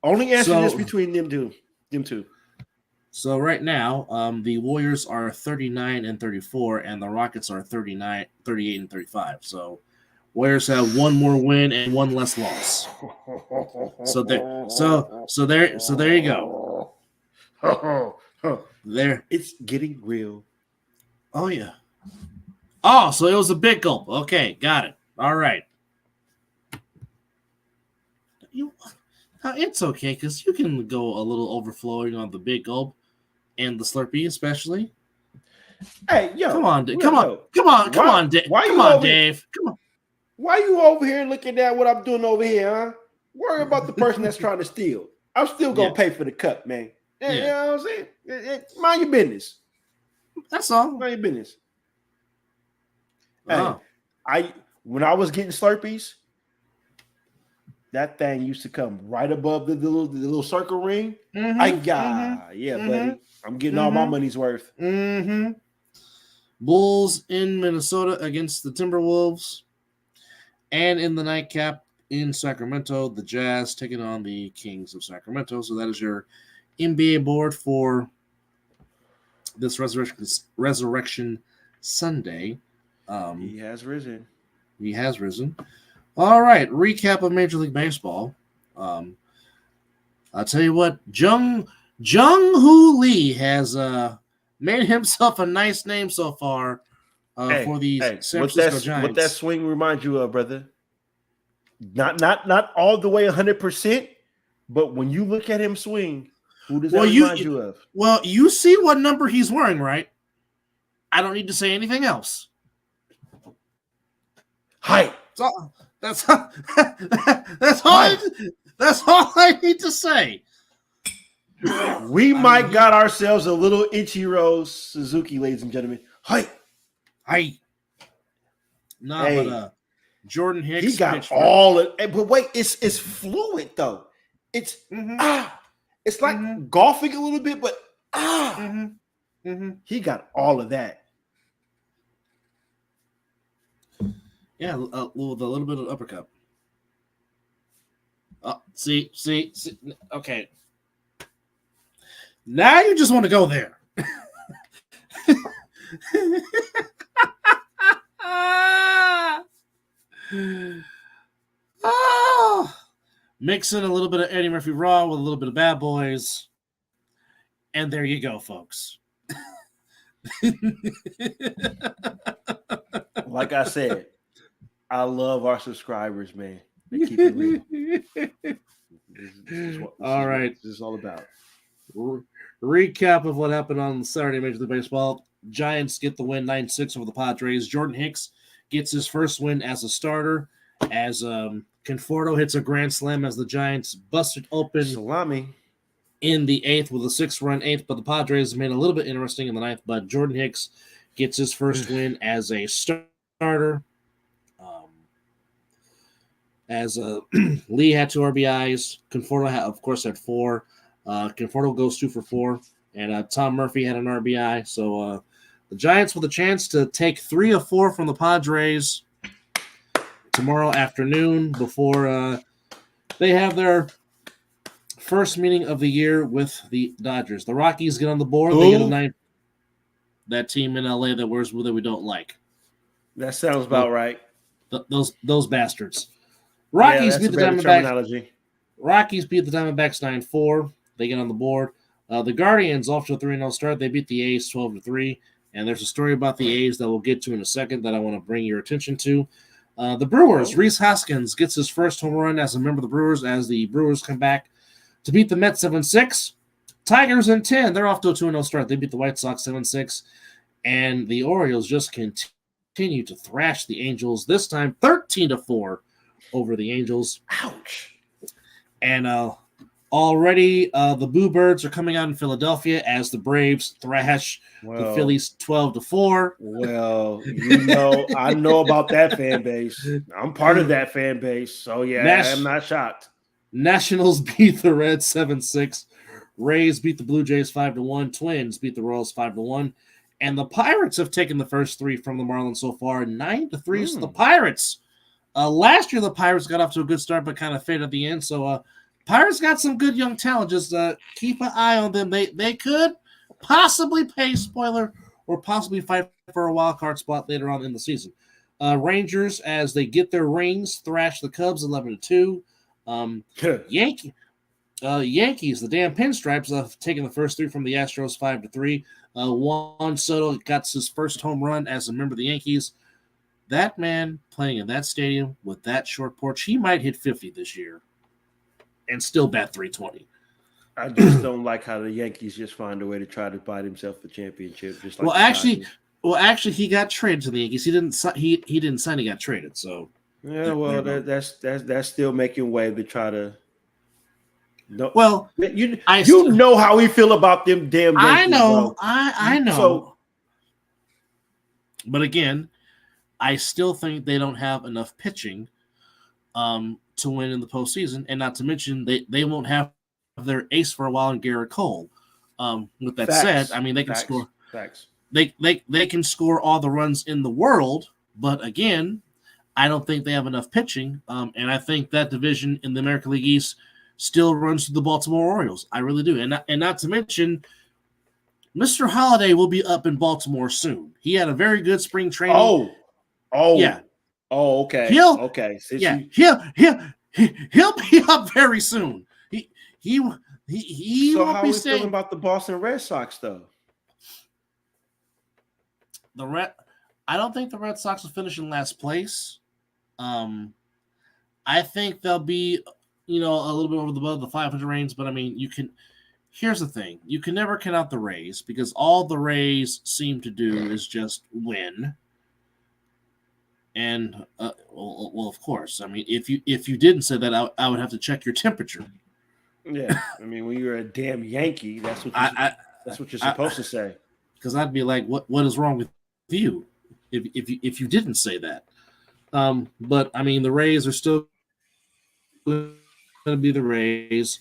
only answer? Just between them two. So right now, the Warriors are 39 and 34, and the Rockets are 39, 38 and 35. So Warriors have one more win and one less loss. So there you go. There. It's getting real. Oh yeah. Oh, so it was a big gulp. Okay, got it. All right. It's okay because you can go a little overflowing on the big gulp and the Slurpee, especially. Hey, yo, come on, Dave. Why you over here looking at what I'm doing over here, huh? Worry about the person that's trying to steal. I'm still gonna pay for the cup, man. Yeah. You know what I'm saying? Mind your business. That's all. Mind your business. Hey, when I was getting Slurpees, that thing used to come right above the little circle ring. Mm-hmm. Buddy. I'm getting all my money's worth. Mm-hmm. Bulls in Minnesota against the Timberwolves. And in the nightcap in Sacramento, the Jazz taking on the Kings of Sacramento. So that is your NBA board for this Resurrection Sunday. He has risen. All right, recap of Major League Baseball. I'll tell you what, Jung Hoo Lee has made himself a nice name so far for these San Francisco Giants. What that swing reminds you of, brother? Not all the way 100%, but when you look at him swing, who does that remind you of? Well, you see what number he's wearing, right? I don't need to say anything else. Height. That's all I need to say. We might got ourselves a little Ichiro Suzuki, ladies and gentlemen. Height. But Jordan Hicks. He got all of it. But wait, it's fluid though. It's it's like golfing a little bit, but he got all of that. Yeah, with a little bit of uppercut. See. Okay. Now you just want to go there. Mixing a little bit of Eddie Murphy Raw with a little bit of Bad Boys. And there you go, folks. Like I said, I love our subscribers, man. They keep it real. This is all about. Recap of what happened on Saturday Major League Baseball. Giants get the win 9-6 over the Padres. Jordan Hicks gets his first win as a starter as Conforto hits a grand slam as the Giants busted open salami in the eighth with a 6-run eighth, but the Padres made it a little bit interesting in the ninth, but Jordan Hicks gets his first win as a starter. Lee had 2 RBIs. Conforto, of course, had 4. Conforto goes 2 for 4. And Tom Murphy had an RBI. So the Giants with a chance to take 3 of 4 from the Padres tomorrow afternoon before they have their first meeting of the year with the Dodgers. The Rockies get on the board. They get a 9. That team in LA that wears blue that we don't like. That sounds about right. Those bastards. Rockies beat the Diamondbacks. Rockies beat the Diamondbacks 9-4. They get on the board. The Guardians off to a 3-0 start. They beat the A's 12-3. And there's a story about the A's that we'll get to in a second that I want to bring your attention to. The Brewers, Rhys Hoskins gets his first home run as a member of the Brewers as the Brewers come back to beat the Mets 7-6. Tigers in 10. They're off to a 2-0 start. They beat the White Sox 7-6. And the Orioles just continue to thrash the Angels, this time 13-4 over the Angels. Ouch. And already the Boo Birds are coming out in Philadelphia as the Braves thrash the Phillies 12-4. Well, I know about that fan base. I'm part of that fan base. So, yeah, I'm not shocked. Nationals beat the Reds 7-6. Rays beat the Blue Jays 5-1. Twins beat the Royals 5-1. And the Pirates have taken the first 3 from the Marlins so far, 9-3. So the Pirates. Last year, the Pirates got off to a good start, but kind of faded at the end. So, Pirates got some good young talent. Just keep an eye on them. They could possibly pay spoiler or possibly fight for a wild card spot later on in the season. Rangers, as they get their rings, thrash the Cubs 11-2. Yankees, the damn Pinstripes, have taken the first 3 from the Astros 5-3. Juan Soto got his first home run as a member of the Yankees. That man playing in that stadium with that short porch, he might hit 50 this year and still bat 320. I just don't like how the Yankees just find a way to try to buy themselves the championship. Just like actually, he got traded to the Yankees. He didn't sign. He didn't sign. He got traded. So yeah, well, that's still making way to try to. No, well, you know how we feel about them damn Yankees. I know, bro. I know. So, but again, I still think they don't have enough pitching to win in the postseason, and not to mention they won't have their ace for a while in Garrett Cole. With that said, I mean they can score. Facts. They can score all the runs in the world, but again, I don't think they have enough pitching. And I think that division in the American League East still runs through the Baltimore Orioles. I really do. And not to mention, Mr. Holiday will be up in Baltimore soon. He had a very good spring training. Yeah. Oh, okay. He'll be up very soon. He So won't how be we staying. feeling about the Boston Red Sox though? I don't think the Red Sox will finish in last place. I think they'll be, a little bit above the 500 range, but I mean, here's the thing. You can never count out the Rays because all the Rays seem to do is just win. And, well, of course, I mean, if you didn't say that, I would have to check your temperature. Yeah. I mean, when you're a damn Yankee, that's what you're supposed to say. Because I'd be like, what is wrong with you if you didn't say that? But I mean, the Rays are still going to be the Rays.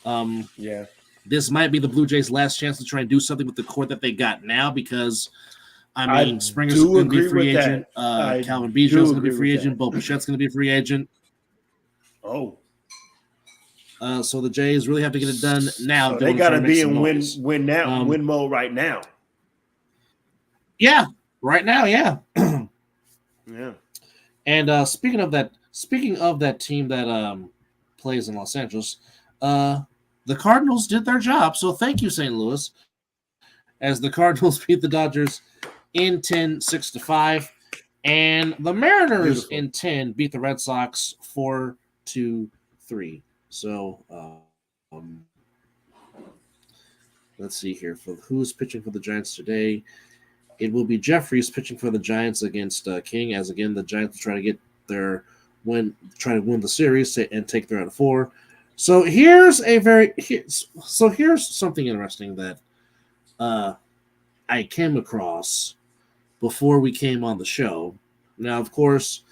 Yeah. This might be the Blue Jays' last chance to try and do something with the core that they got now because, Springer's going to be free agent. Calvin Biggio's going to be free agent. Bo Bichette's going to be a free agent. Oh. So the Jays really have to get it done now. So they got to be in win mode right now. Yeah, right now, yeah. Yeah. And speaking of that team that plays in Los Angeles, the Cardinals did their job. So thank you, St. Louis, as the Cardinals beat the Dodgers in 10, 6-5, and the Mariners in 10 beat the Red Sox 4-3. So let's see here for who's pitching for the Giants today. It will be Jeffries pitching for the Giants against King, as again the Giants will try to win the series and take 3 out of 4. So here's something interesting that I came across before we came on the show. Now, of course,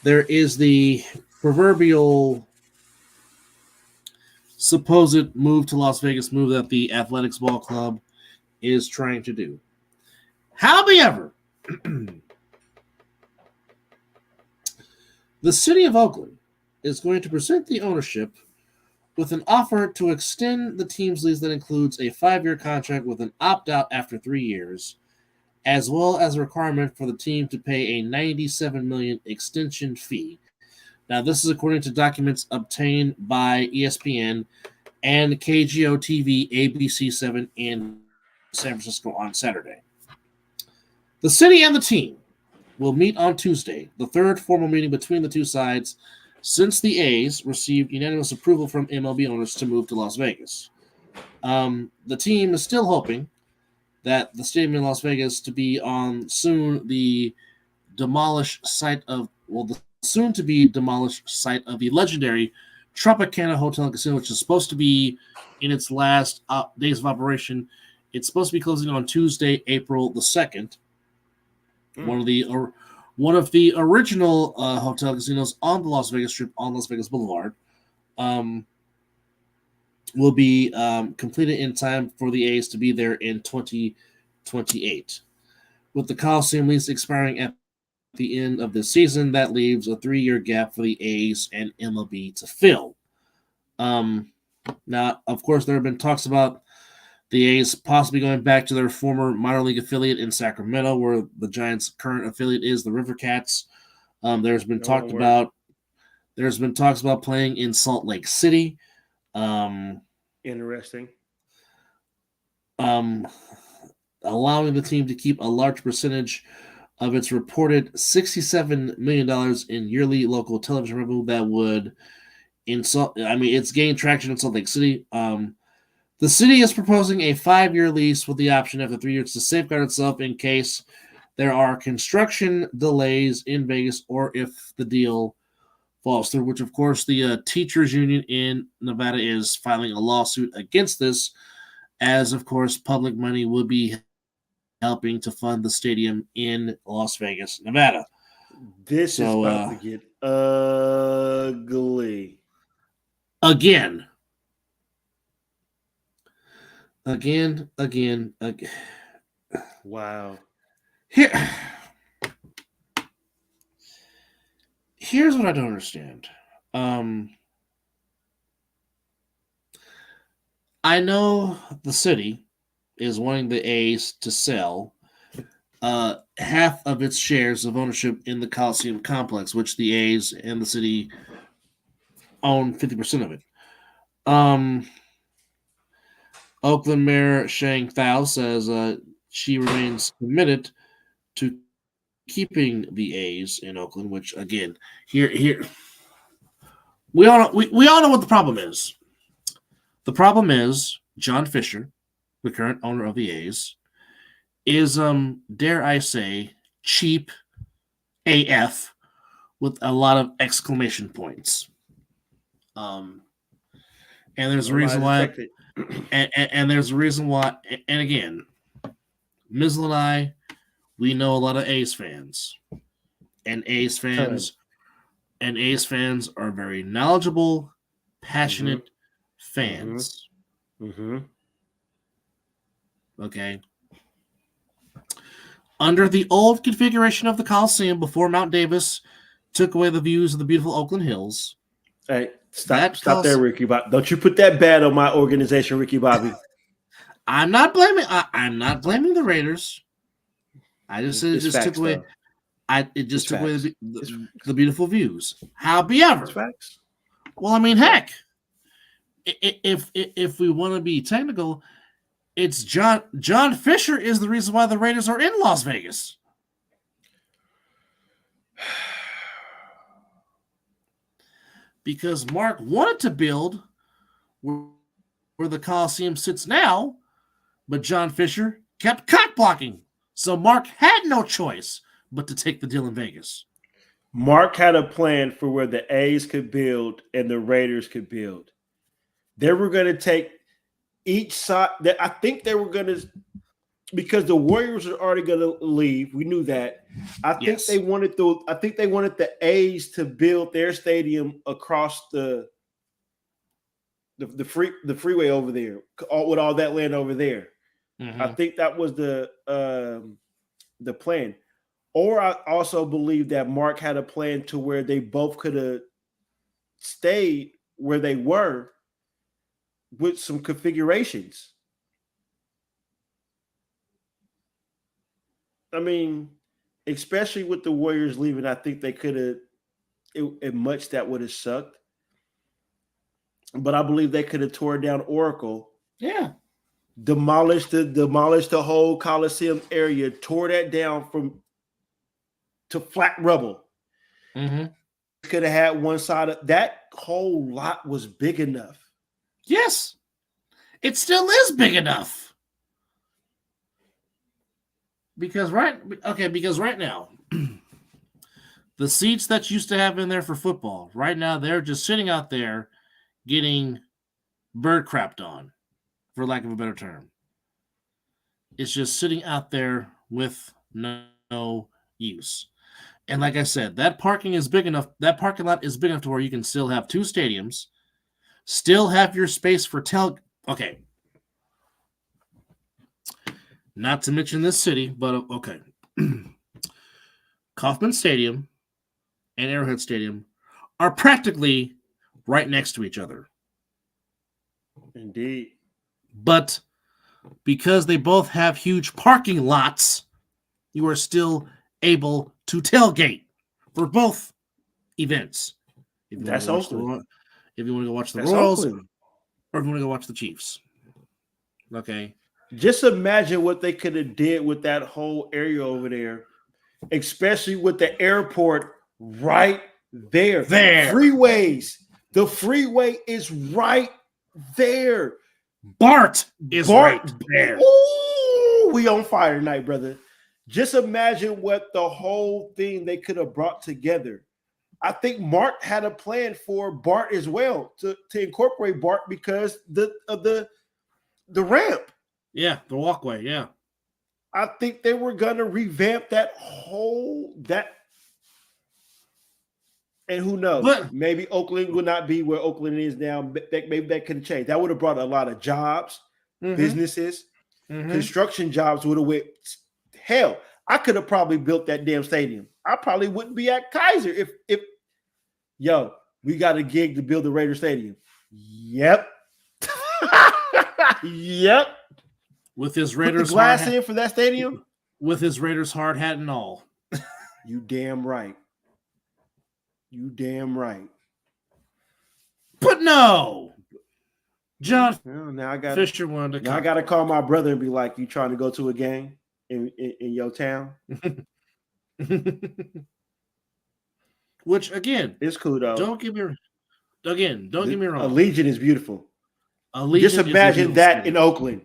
there is the proverbial supposed move to Las Vegas move that the Athletics Ball Club is trying to do. However, the city of Oakland is going to present the ownership with an offer to extend the team's lease that includes a 5-year contract with an opt-out after 3 years, as well as a requirement for the team to pay a $97 million extension fee. Now, this is according to documents obtained by ESPN and KGO-TV ABC7 in San Francisco on Saturday. The city and the team will meet on Tuesday, the third formal meeting between the two sides since the A's received unanimous approval from MLB owners to move to Las Vegas. The team is still hoping that the stadium in Las Vegas to be on the soon-to-be demolished site of the legendary Tropicana Hotel and Casino, which is supposed to be in its last days of operation. It's supposed to be closing on Tuesday, April the 2nd. One of the original hotel casinos on the Las Vegas Strip on Las Vegas Boulevard will be completed in time for the A's to be there in 2028. With the Coliseum lease expiring at the end of this season, that leaves a 3-year gap for the A's and MLB to fill. Now, of course, there have been talks about the A's possibly going back to their former minor league affiliate in Sacramento, where the Giants' current affiliate is the River Cats. There's been talked about. There's been talks about playing in Salt Lake City. Interesting. Allowing the team to keep a large percentage of its reported $67 million in yearly local television revenue that would it's gained traction in Salt Lake City. The city is proposing a 5-year lease with the option after 3 years to safeguard itself in case there are construction delays in Vegas or if the deal falls through, which, of course, the teachers union in Nevada is filing a lawsuit against this, as, of course, public money would be helping to fund the stadium in Las Vegas, Nevada. This is about to get ugly. Again. Wow. Here's what I don't understand. I know the city is wanting the A's to sell half of its shares of ownership in the Coliseum complex, which the A's and the city own 50% of it. Oakland Mayor Shang Thao says she remains committed to keeping the A's in Oakland, which again, here we all know what the problem is. The problem is John Fisher, the current owner of the A's, is dare I say cheap AF with a lot of exclamation points. And there's a reason why. And there's a reason why. And again, Mizzle and I, we know a lot of A's fans, and A's fans are very knowledgeable, passionate fans. Okay. Under the old configuration of the Coliseum before Mount Davis took away the views of the beautiful Oakland Hills. Hey, stop there, Ricky Bobby. Don't you put that bad on my organization, Ricky Bobby. I'm not blaming the Raiders. I just said it just took away. It just took away the beautiful views. However, well, I mean, heck, if we want to be technical, it's John Fisher is the reason why the Raiders are in Las Vegas. Because Mark wanted to build where the Coliseum sits now, but John Fisher kept cock blocking. So Mark had no choice but to take the deal in Vegas. Mark had a plan for where the A's could build and the Raiders could build. They were going to take each side. I think they were going to, because the Warriors are already going to leave. We knew that. I think they wanted the A's to build their stadium across the freeway over there, with all that land over there. Mm-hmm. I think that was the plan. Or I also believe that Mark had a plan to where they both could have stayed where they were with some configurations. I mean, especially with the Warriors leaving, I think they could have it much that would have sucked. But I believe they could have tore down Oracle. Yeah. Demolished the whole Coliseum area, tore that down to flat rubble. Mm-hmm. Could have had one side of that whole lot was big enough. Yes. It still is big enough. Because right now, the seats that used to have in there for football, right now they're just sitting out there getting bird crapped on, for lack of a better term. It's just sitting out there with no use. And like I said, that parking lot is big enough to where you can still have two stadiums, still have your space for okay. Not to mention this city, but okay. Kauffman Stadium and Arrowhead Stadium are practically right next to each other. Indeed. But because they both have huge parking lots, you are still able to tailgate for both events. If you That's want to Oakland. if you want to go watch the That's Royals, Oakland. or if you want to go watch the Chiefs. Okay. Just imagine what they could have did with that whole area over there, especially with the airport right there. Freeways. The freeway is right there. Bart is right there. Ooh, we on fire tonight, brother. Just imagine what the whole thing they could have brought together. I think Mark had a plan for Bart as well to incorporate Bart because of the ramp. Yeah, the walkway. Yeah. I think they were gonna revamp that. And who knows? But maybe Oakland will not be where Oakland is now. Maybe that could change. That would have brought a lot of jobs, businesses, construction jobs would have went. Hell, I could have probably built that damn stadium. I probably wouldn't be at Kaiser if we got a gig to build the Raider Stadium. Yep. Yep. With his Put Raiders the glass in for that stadium. With his Raiders hard hat and all. You damn right. You damn right. But no. John now I got Fisher wanted to now I got to call my brother and be like, "You trying to go to a game in your town?" Which again, it's cool though. Don't get me wrong. Allegiant is beautiful. Allegiant just imagine that stadium. in Oakland.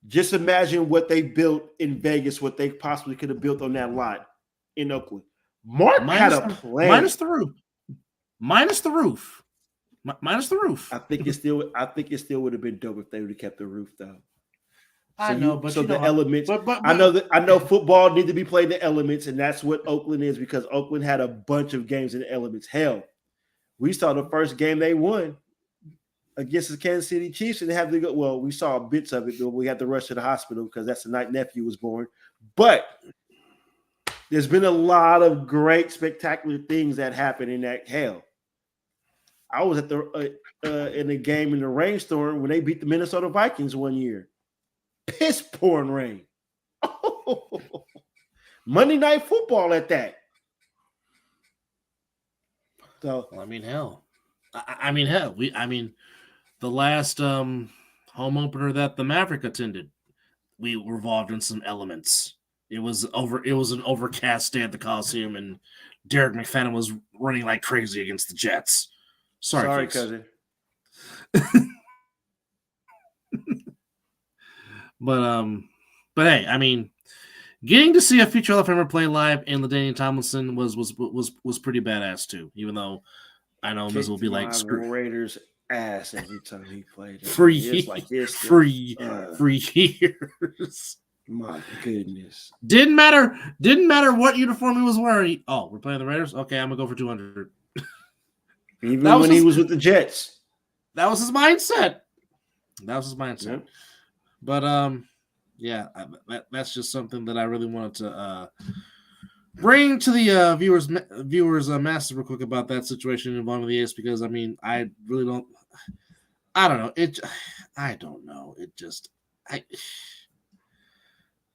Just imagine what they built in Vegas, what they possibly could have built on that lot in Oakland. Mark had a plan. Minus the roof. Minus the roof. I think it still would have been dope if they would have kept the roof though. I know, but the elements. But I know football need to be played in the elements, and that's what Oakland is because Oakland had a bunch of games in the elements. Hell, we saw the first game they won against the Kansas City Chiefs, and they had to go. Well, we saw bits of it, but we had to rush to the hospital because that's the night nephew was born. But there's been a lot of great, spectacular things that happened in that hell. I was at the in the game in the rainstorm when they beat the Minnesota Vikings one year. Piss pouring rain. Oh, Monday Night Football at that. So I mean, hell. The last home opener that the Maverick attended, we were involved in some elements. It was an overcast day at the Coliseum, and Derek McFadden was running like crazy against the Jets. Sorry cousin. But hey, I mean, getting to see a future Hall of Famer play live in LaDainian Tomlinson was pretty badass too. Even though I know Mizzle will be like Raiders ass every time he played for years. My goodness, didn't matter what uniform he was wearing. Oh, we're playing the Raiders. Okay, I'm gonna go for 200. Even when he was with the Jets, that was his mindset. Yep. But yeah, that's just something that I really wanted to bring to the viewers massive real quick about that situation involving the A's because I mean I really don't. I don't know. I don't know.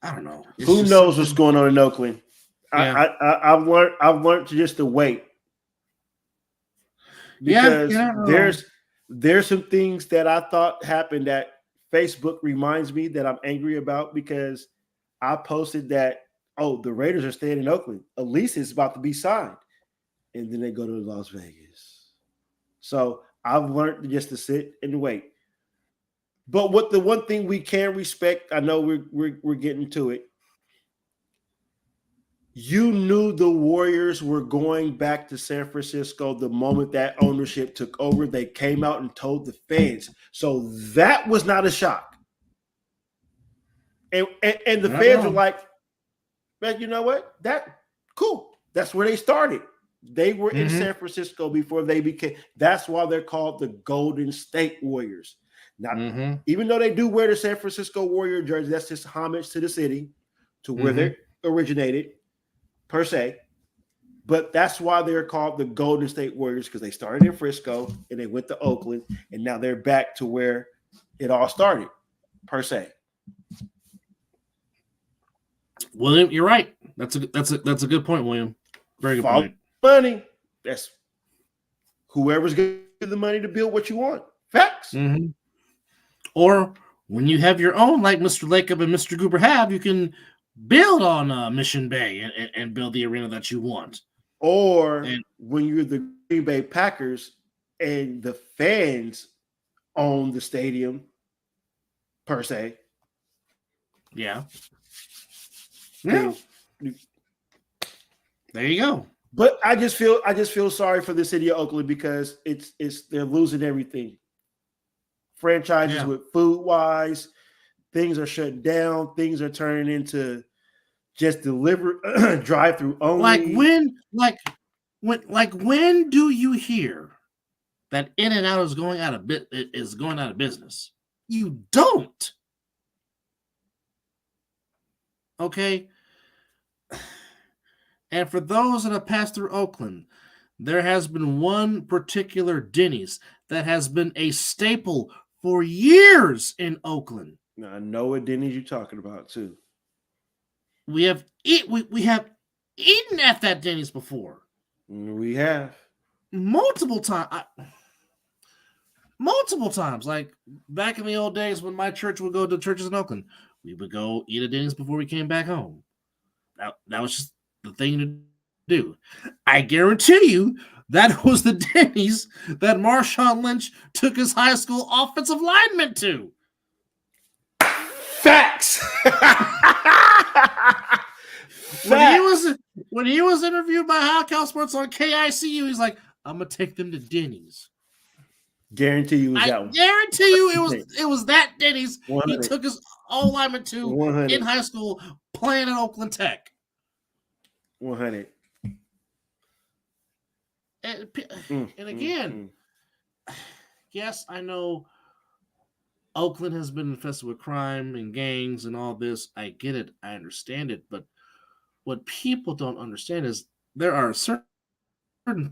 I don't know. Who knows what's going on in Oakland? Yeah. I've learned to just to wait. Because there's some things that I thought happened that Facebook reminds me that I'm angry about because I posted that, the Raiders are staying in Oakland. A lease is about to be signed. And then they go to Las Vegas. So I've learned just to sit and wait. But the one thing we can respect, I know we're getting to it. You knew the Warriors were going back to San Francisco the moment that ownership took over. They came out and told the fans. So that was not a shock. And the fans were like, man, you know what? Cool. That's where they started. They were in San Francisco before they became. That's why they're called the Golden State Warriors. Now, even though they do wear the San Francisco Warrior jersey, that's just homage to the city, to where they originated. Per se, but that's why they're called the Golden State Warriors because they started in Frisco and they went to Oakland and now they're back to where it all started, per se. William, you're right. That's a good point, William. Very good Follow point. money. That's whoever's getting the money to build what you want. Facts. Mm-hmm. Or when you have your own, like Mr. Lacob and Mr. Goober have, you can build on Mission Bay and build the arena that you want. Or when you're the Green Bay Packers and the fans own the stadium, per se. Yeah. Yeah. There you go. But I just feel sorry for the city of Oakland because they're losing everything. Franchises with food wise, things are shutting down. Things are turning into just drive through only. When do you hear that In-N-Out is going out of business? You don't. Okay. And for those that have passed through Oakland, there has been one particular Denny's that has been a staple for years in Oakland. Now, I know what Denny's you're talking about too. We have eaten at that Denny's before. We have multiple times. Like back in the old days when my church would go to churches in Oakland, we would go eat at Denny's before we came back home. That was just the thing to do. I guarantee you that was the Denny's that Marshawn Lynch took his high school offensive lineman to. Facts. When he was interviewed by High Cal Sports on KICU, he's like, "I'm gonna take them to Denny's." Guarantee you, guarantee you, it was that Denny's 100. he took his O lineman to 100. in high school playing at Oakland Tech. 100. And again, yes, I know Oakland has been infested with crime and gangs and all this. I get it. I understand it. But what people don't understand is there are certain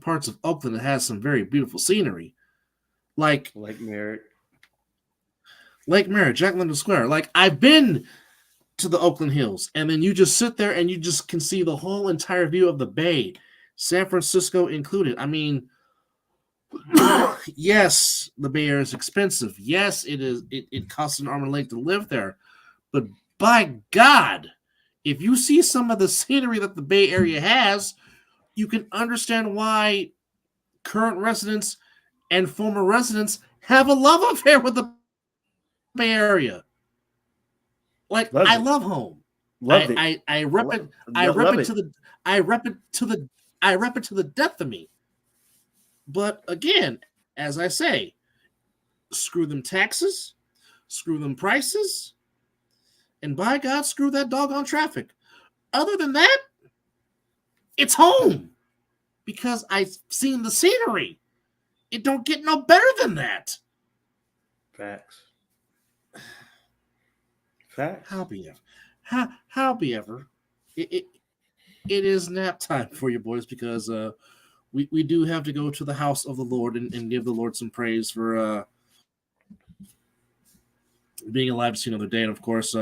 parts of Oakland that has some very beautiful scenery. Like Merritt, Jack London Square. Like, I've been to the Oakland Hills, and then you just sit there and you just can see the whole entire view of the Bay, San Francisco included. I mean, yes, the Bay Area is expensive. Yes, it is. It costs an arm and a leg to live there. But by God, if you see some of the scenery that the Bay Area has, you can understand why current residents and former residents have a love affair with the Bay Area. Like, I love home. I rep it. I rep it to the death of me. But again, as I say, screw them taxes, screw them prices, and by God, screw that doggone traffic. Other than that, it's home because I've seen the scenery. It don't get no better than that. Facts. However, it is nap time for you boys because we do have to go to the house of the Lord and give the Lord some praise for being alive to see another day, and of course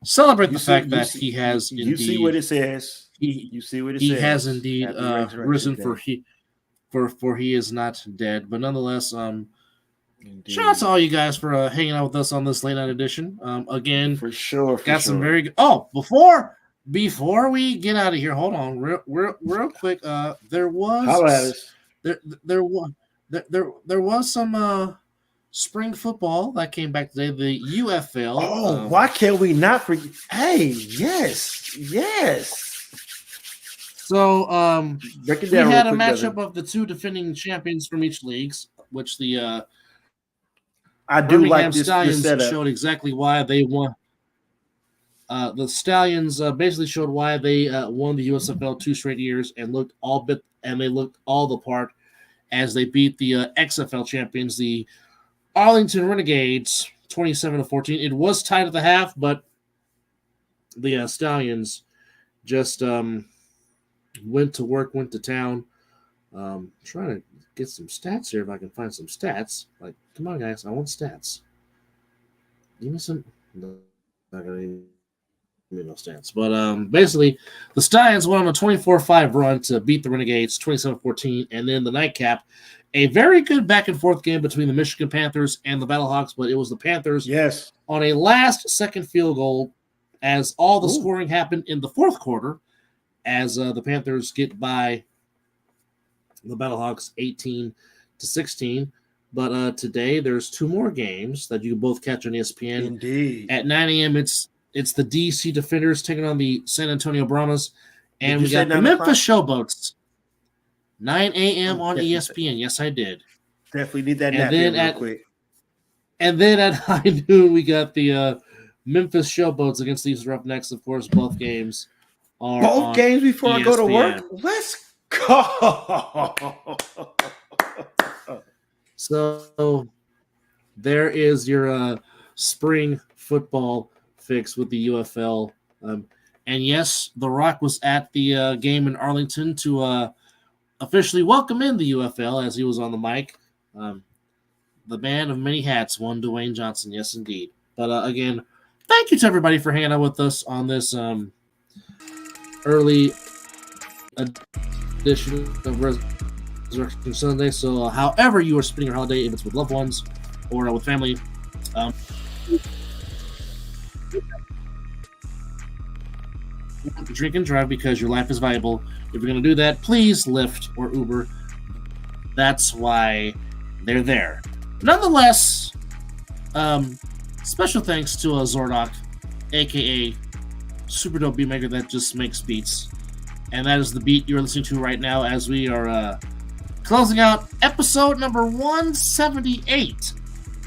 celebrate the fact that he has indeed. You see what it says. You see what it says. He has indeed risen for he is not dead, but nonetheless, shout out to all you guys for hanging out with us on this late night edition. Again, for sure, some very good. Oh, before we get out of here, hold on, real quick. There was there was some spring football that came back today. The UFL. Oh, why can't we not forget? Hey, yes. So we had a matchup of the two defending champions from each leagues, which the I do Birmingham like this Stallions setup. showed exactly why they won. The Stallions basically showed why they won the USFL 2 straight years and looked all the part as they beat the XFL champions, the Arlington Renegades, 27-14. It was tied at the half, but the Stallions just went to work, went to town. Trying to get some stats here if I can find some stats. Like, come on, guys, I want stats. Give me some. No, not gonna give me no stance. But basically, the Stallions went on a 24-5 run to beat the Renegades 27-14, and then the nightcap, a very good back and forth game between the Michigan Panthers and the Battlehawks, but it was the Panthers Yes. on a last-second field goal as all the scoring happened in the fourth quarter as the Panthers get by the Battlehawks 18-16. But today there's two more games that you can both catch on ESPN. Indeed. At 9 a.m., it's the DC Defenders taking on the San Antonio Brahmas. And we got the Memphis Showboats. 9 a.m. on ESPN. Yes, I did. Definitely need that nap in real quick. And then at high noon, we got the Memphis Showboats against the Houston Roughnecks. Of course, both games are both games before ESPN. I go to work. Let's go. So there is your spring football fix with the UFL. And yes, The Rock was at the game in Arlington to officially welcome in the UFL as he was on the mic. The man of many hats, one Dwayne Johnson. Yes, indeed. But again, thank you to everybody for hanging out with us on this early edition of Resurrection Sunday. So however you are spending your holiday, if it's with loved ones or with family, drink and drive because your life is valuable. If you're going to do that, please Lyft or Uber. That's why they're there. Nonetheless, special thanks to Zordoc, a.k.a. Super Dope Beatmaker that just makes beats. And that is the beat you're listening to right now as we are closing out episode number 178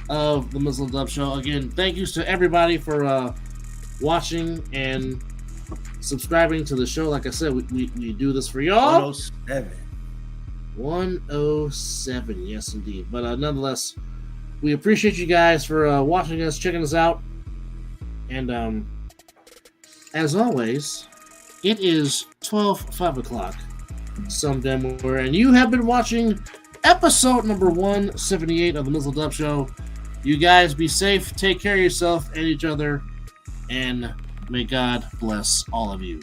of the Mizzle and Dub Show. Again, thank yous to everybody for watching and subscribing to the show. Like I said, we do this for y'all. 107, yes indeed. But nonetheless, we appreciate you guys for watching us, checking us out. And as always, it is 5 o'clock some somewhere, and you have been watching episode number 178 of the Mizzle Dub Show. You guys be safe, take care of yourself and each other, and may God bless all of you.